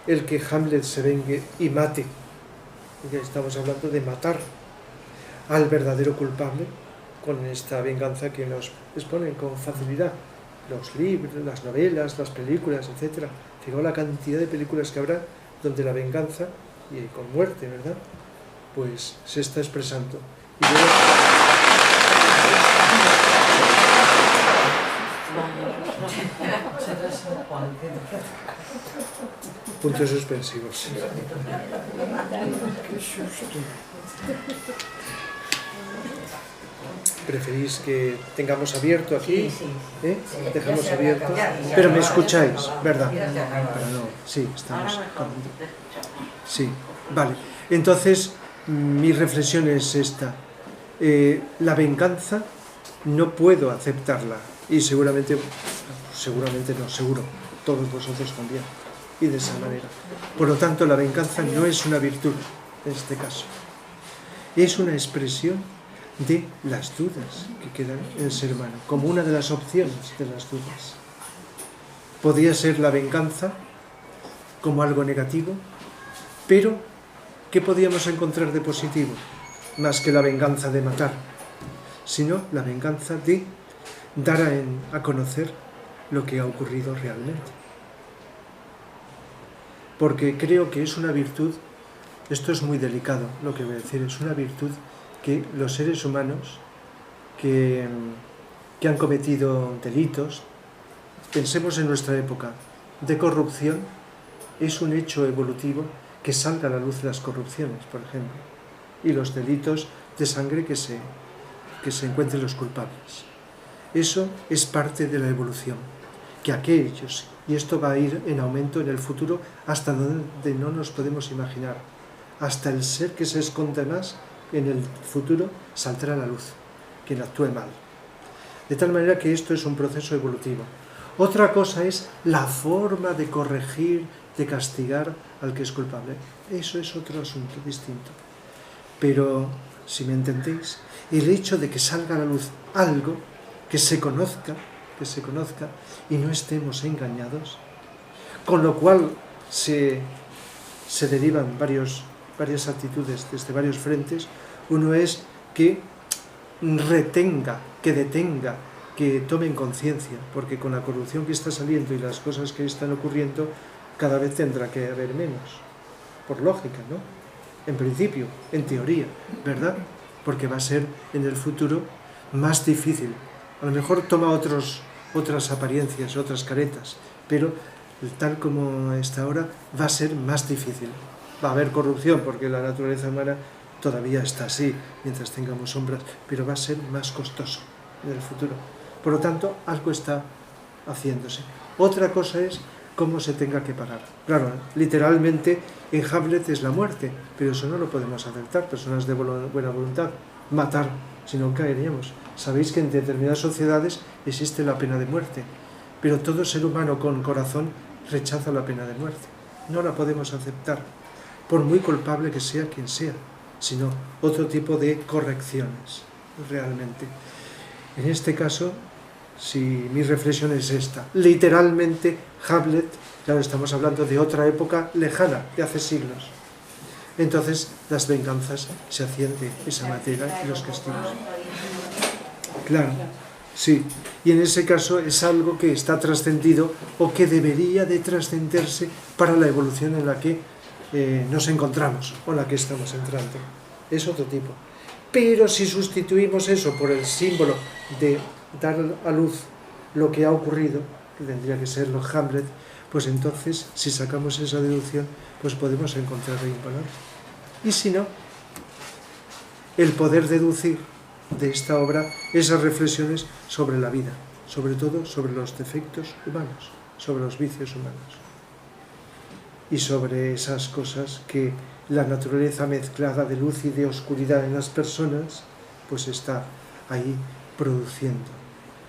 el que Hamlet se vengue y mate? Porque estamos hablando de matar al verdadero culpable con esta venganza que nos exponen con facilidad los libros, las novelas, las películas, etc. Fijaos la cantidad de películas que habrá donde la venganza, y con muerte, ¿verdad?, pues se está expresando. Y luego... Puntos suspensivos. ¿Preferís que tengamos abierto aquí? Dejamos abierto. Pero me escucháis, ¿verdad? Pero no, sí, estamos... Sí, vale. Entonces, mi reflexión es esta. La venganza no puedo aceptarla. Y seguramente no, seguro, todos vosotros también. Y de esa manera. Por lo tanto, la venganza no es una virtud, en este caso. Es una expresión de las dudas que quedan en el ser humano, como una de las opciones de las dudas. Podría ser la venganza como algo negativo, pero ¿qué podríamos encontrar de positivo? Más que la venganza de matar, sino la venganza de dar a conocer lo que ha ocurrido realmente. Porque creo que es una virtud, esto es muy delicado lo que voy a decir, es una virtud que los seres humanos que han cometido delitos, pensemos en nuestra época de corrupción, es un hecho evolutivo que salga a la luz las corrupciones, por ejemplo, y los delitos de sangre que se encuentren los culpables. Eso es parte de la evolución, que aquellos, y esto va a ir en aumento en el futuro hasta donde no nos podemos imaginar, hasta el ser que se esconde más, en el futuro saldrá a la luz, quien actúe mal. De tal manera que esto es un proceso evolutivo. Otra cosa es la forma de corregir, de castigar al que es culpable. Eso es otro asunto distinto. Pero, si me entendéis, el hecho de que salga a la luz algo, que se conozca y no estemos engañados, con lo cual se derivan varias actitudes desde varios frentes. Uno es que retenga, que detenga, que tomen conciencia, porque con la corrupción que está saliendo y las cosas que están ocurriendo, cada vez tendrá que haber menos, por lógica, ¿no? En principio, en teoría, ¿verdad? Porque va a ser en el futuro más difícil. A lo mejor toma otras apariencias, otras caretas, pero tal como está ahora va a ser más difícil. Va a haber corrupción porque la naturaleza humana todavía está así mientras tengamos sombras, pero va a ser más costoso en el futuro. Por lo tanto, algo está haciéndose. Otra cosa es cómo se tenga que pagar. Claro, literalmente en Hamlet es la muerte, pero eso no lo podemos aceptar, personas de buena voluntad. Matar, si no caeríamos. Sabéis que en determinadas sociedades existe la pena de muerte, pero todo ser humano con corazón rechaza la pena de muerte. No la podemos aceptar, por muy culpable que sea quien sea, sino otro tipo de correcciones, realmente. En este caso, si mi reflexión es esta, literalmente Hamlet, claro, estamos hablando de otra época lejana, de hace siglos. Entonces las venganzas se hacían de esa manera y los castigos. Claro, sí. Y en ese caso es algo que está trascendido o que debería de trascenderse para la evolución en la que nos encontramos o en la que estamos entrando. Es otro tipo. Pero si sustituimos eso por el símbolo de dar a luz lo que ha ocurrido, que tendría que ser los Hamlet, pues entonces, si sacamos esa deducción, pues podemos encontrar ahí un valor. Y si no, el poder deducir de esta obra esas reflexiones sobre la vida, sobre todo sobre los defectos humanos, sobre los vicios humanos y sobre esas cosas que la naturaleza mezclada de luz y de oscuridad en las personas pues está ahí produciendo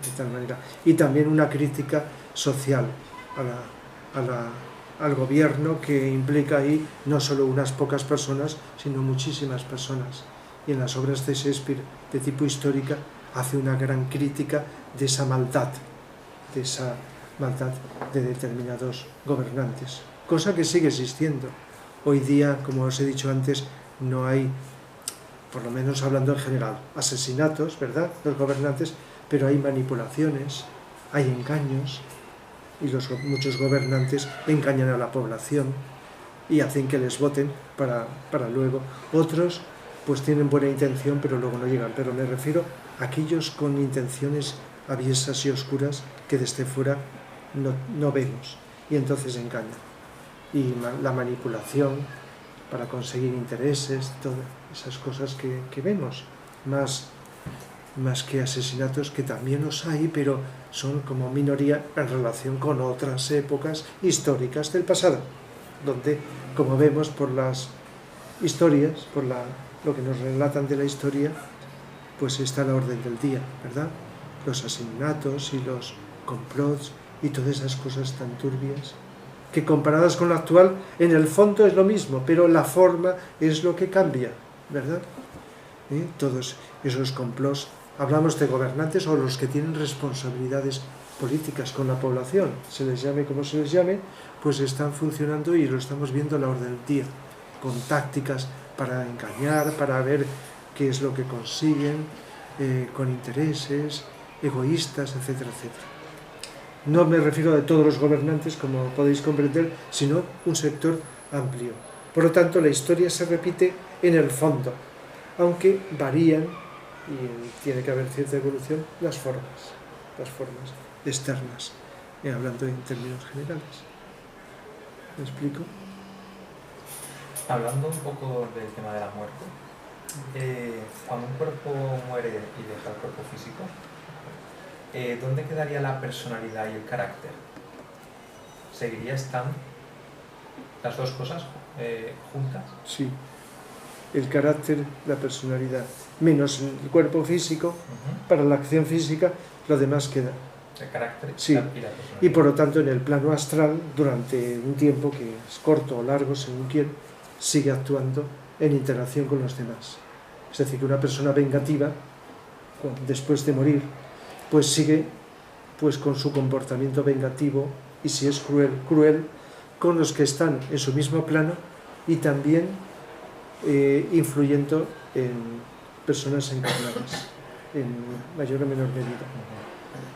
de tal manera. Y también una crítica social al gobierno, que implica ahí no solo unas pocas personas, sino muchísimas personas. Y en las obras de Shakespeare de tipo histórica hace una gran crítica de esa maldad de determinados gobernantes, cosa que sigue existiendo. Hoy día, como os he dicho antes, no hay, por lo menos hablando en general, asesinatos, ¿verdad?, los gobernantes, pero hay manipulaciones, hay engaños, y muchos gobernantes engañan a la población y hacen que les voten para luego. Otros pues tienen buena intención, pero luego no llegan. Pero me refiero a aquellos con intenciones aviesas y oscuras que desde fuera no vemos, y entonces engañan. Y la manipulación para conseguir intereses, todas esas cosas que vemos, más que asesinatos, que también los hay, pero son como minoría en relación con otras épocas históricas del pasado, donde, como vemos por las historias, por lo que nos relatan de la historia, pues está a la orden del día, ¿verdad? Los asesinatos y los complots y todas esas cosas tan turbias, que comparadas con lo actual, en el fondo es lo mismo, pero la forma es lo que cambia, ¿verdad? Todos esos complots, hablamos de gobernantes o los que tienen responsabilidades políticas con la población, se les llame como se les llame, pues están funcionando y lo estamos viendo a la orden del día, con tácticas para engañar, para ver qué es lo que consiguen, con intereses egoístas, etcétera, etcétera. No me refiero a todos los gobernantes, como podéis comprender, sino un sector amplio. Por lo tanto, la historia se repite en el fondo, aunque varían, y tiene que haber cierta evolución, las formas externas, hablando en términos generales. ¿Me explico? Hablando un poco del tema de la muerte, cuando un cuerpo muere y deja el cuerpo físico, ¿dónde quedaría la personalidad y el carácter? ¿Seguiría estando las dos cosas juntas? Sí, el carácter, la personalidad, menos el cuerpo físico, para la acción física, lo demás queda. El carácter Sí. y la personalidad. Y por lo tanto en el plano astral, durante un tiempo que es corto o largo, según quien, sigue actuando en interacción con los demás. Es decir, que una persona vengativa, después de morir, pues sigue pues con su comportamiento vengativo, y si es cruel, cruel, con los que están en su mismo plano y también influyendo en personas encarnadas, en mayor o menor medida.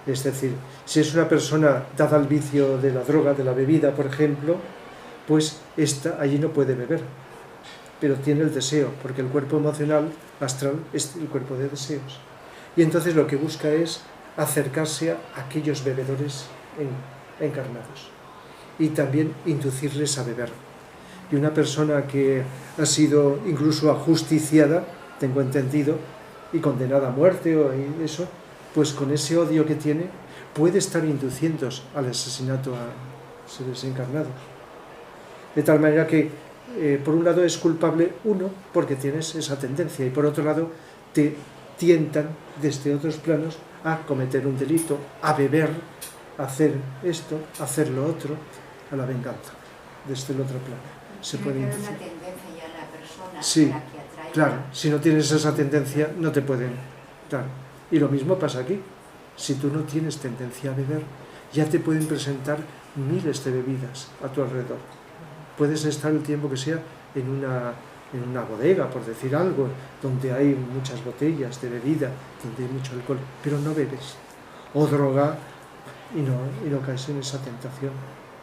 Es decir, si es una persona dada al vicio de la droga, de la bebida, por ejemplo, pues allí no puede beber, pero tiene el deseo, porque el cuerpo emocional astral es el cuerpo de deseos. Y entonces lo que busca es acercarse a aquellos bebedores encarnados y también inducirles a beber. Y una persona que ha sido incluso ajusticiada, tengo entendido, y condenada a muerte o eso, pues con ese odio que tiene puede estar induciendo al asesinato a seres encarnados. De tal manera que por un lado es culpable uno porque tienes esa tendencia, y por otro lado te tientan desde otros planos a cometer un delito, a beber, a hacer esto, a hacer lo otro, a la venganza, desde el otro plano. Se puede Tiene inducir. una tendencia ya la persona Sí, a la que atrae. claro, si no tienes esa tendencia no te pueden, claro. Y lo mismo pasa aquí. Si tú no tienes tendencia a beber, ya te pueden presentar miles de bebidas a tu alrededor. Puedes estar el tiempo que sea en una bodega, por decir algo, donde hay muchas botellas de bebida, donde hay mucho alcohol, pero no bebes. O droga y no caes en esa tentación.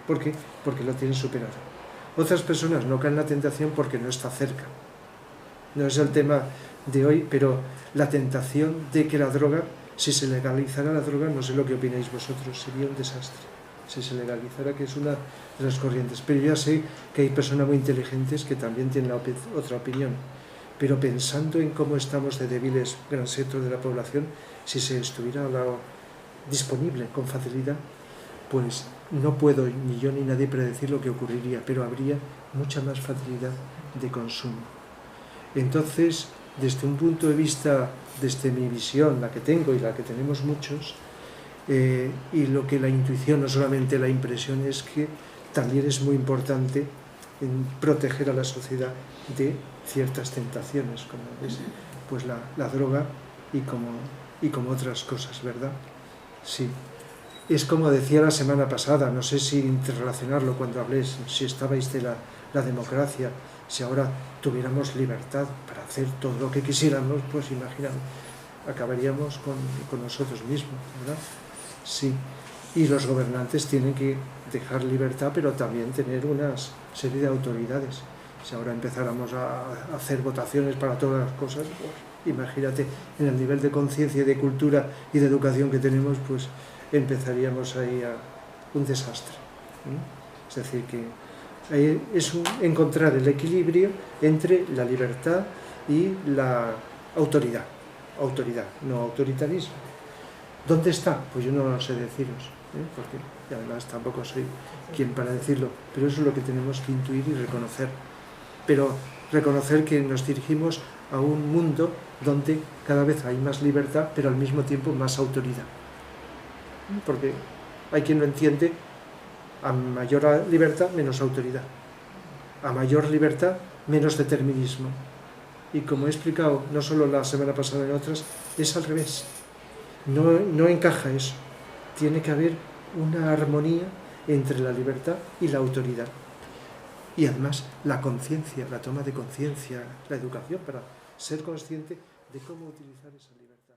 ¿Por qué? Porque lo tienes superado. Otras personas no caen en la tentación porque no está cerca. No es el tema de hoy, pero la tentación de que la droga, si se legalizara la droga, no sé lo que opináis vosotros, sería un desastre. Si se legalizara, que es una de las corrientes. Pero yo ya sé que hay personas muy inteligentes que también tienen otra opinión. Pero pensando en cómo estamos de débiles, gran sector de la población, si se estuviera disponible con facilidad, pues no puedo ni yo ni nadie predecir lo que ocurriría, pero habría mucha más facilidad de consumo. Entonces, desde un punto de vista, desde mi visión, la que tengo y la que tenemos muchos, y lo que la intuición, no solamente la impresión, es que también es muy importante en proteger a la sociedad de ciertas tentaciones, como es pues la droga y como otras cosas, ¿verdad? Sí. Es como decía la semana pasada, no sé si interrelacionarlo cuando hablé, si estabais de la democracia, si ahora tuviéramos libertad para hacer todo lo que quisiéramos, pues imaginaos, acabaríamos con nosotros mismos, ¿verdad? Sí. Y los gobernantes tienen que dejar libertad, pero también tener una serie de autoridades. Si ahora empezáramos a hacer votaciones para todas las cosas, pues imagínate, en el nivel de conciencia y de cultura y de educación que tenemos, pues empezaríamos ahí a un desastre. Es decir, que es encontrar el equilibrio entre la libertad y la autoridad. Autoridad, no autoritarismo. ¿Dónde está? Pues yo no lo sé deciros, porque además tampoco soy quien para decirlo, pero eso es lo que tenemos que intuir y reconocer. Pero reconocer que nos dirigimos a un mundo donde cada vez hay más libertad, pero al mismo tiempo más autoridad. Porque hay quien lo entiende: a mayor libertad, menos autoridad; a mayor libertad, menos determinismo. Y como he explicado, no solo la semana pasada, en otras, es al revés. No encaja eso. Tiene que haber una armonía entre la libertad y la autoridad. Y además la conciencia, la toma de conciencia, la educación para ser consciente de cómo utilizar esa libertad.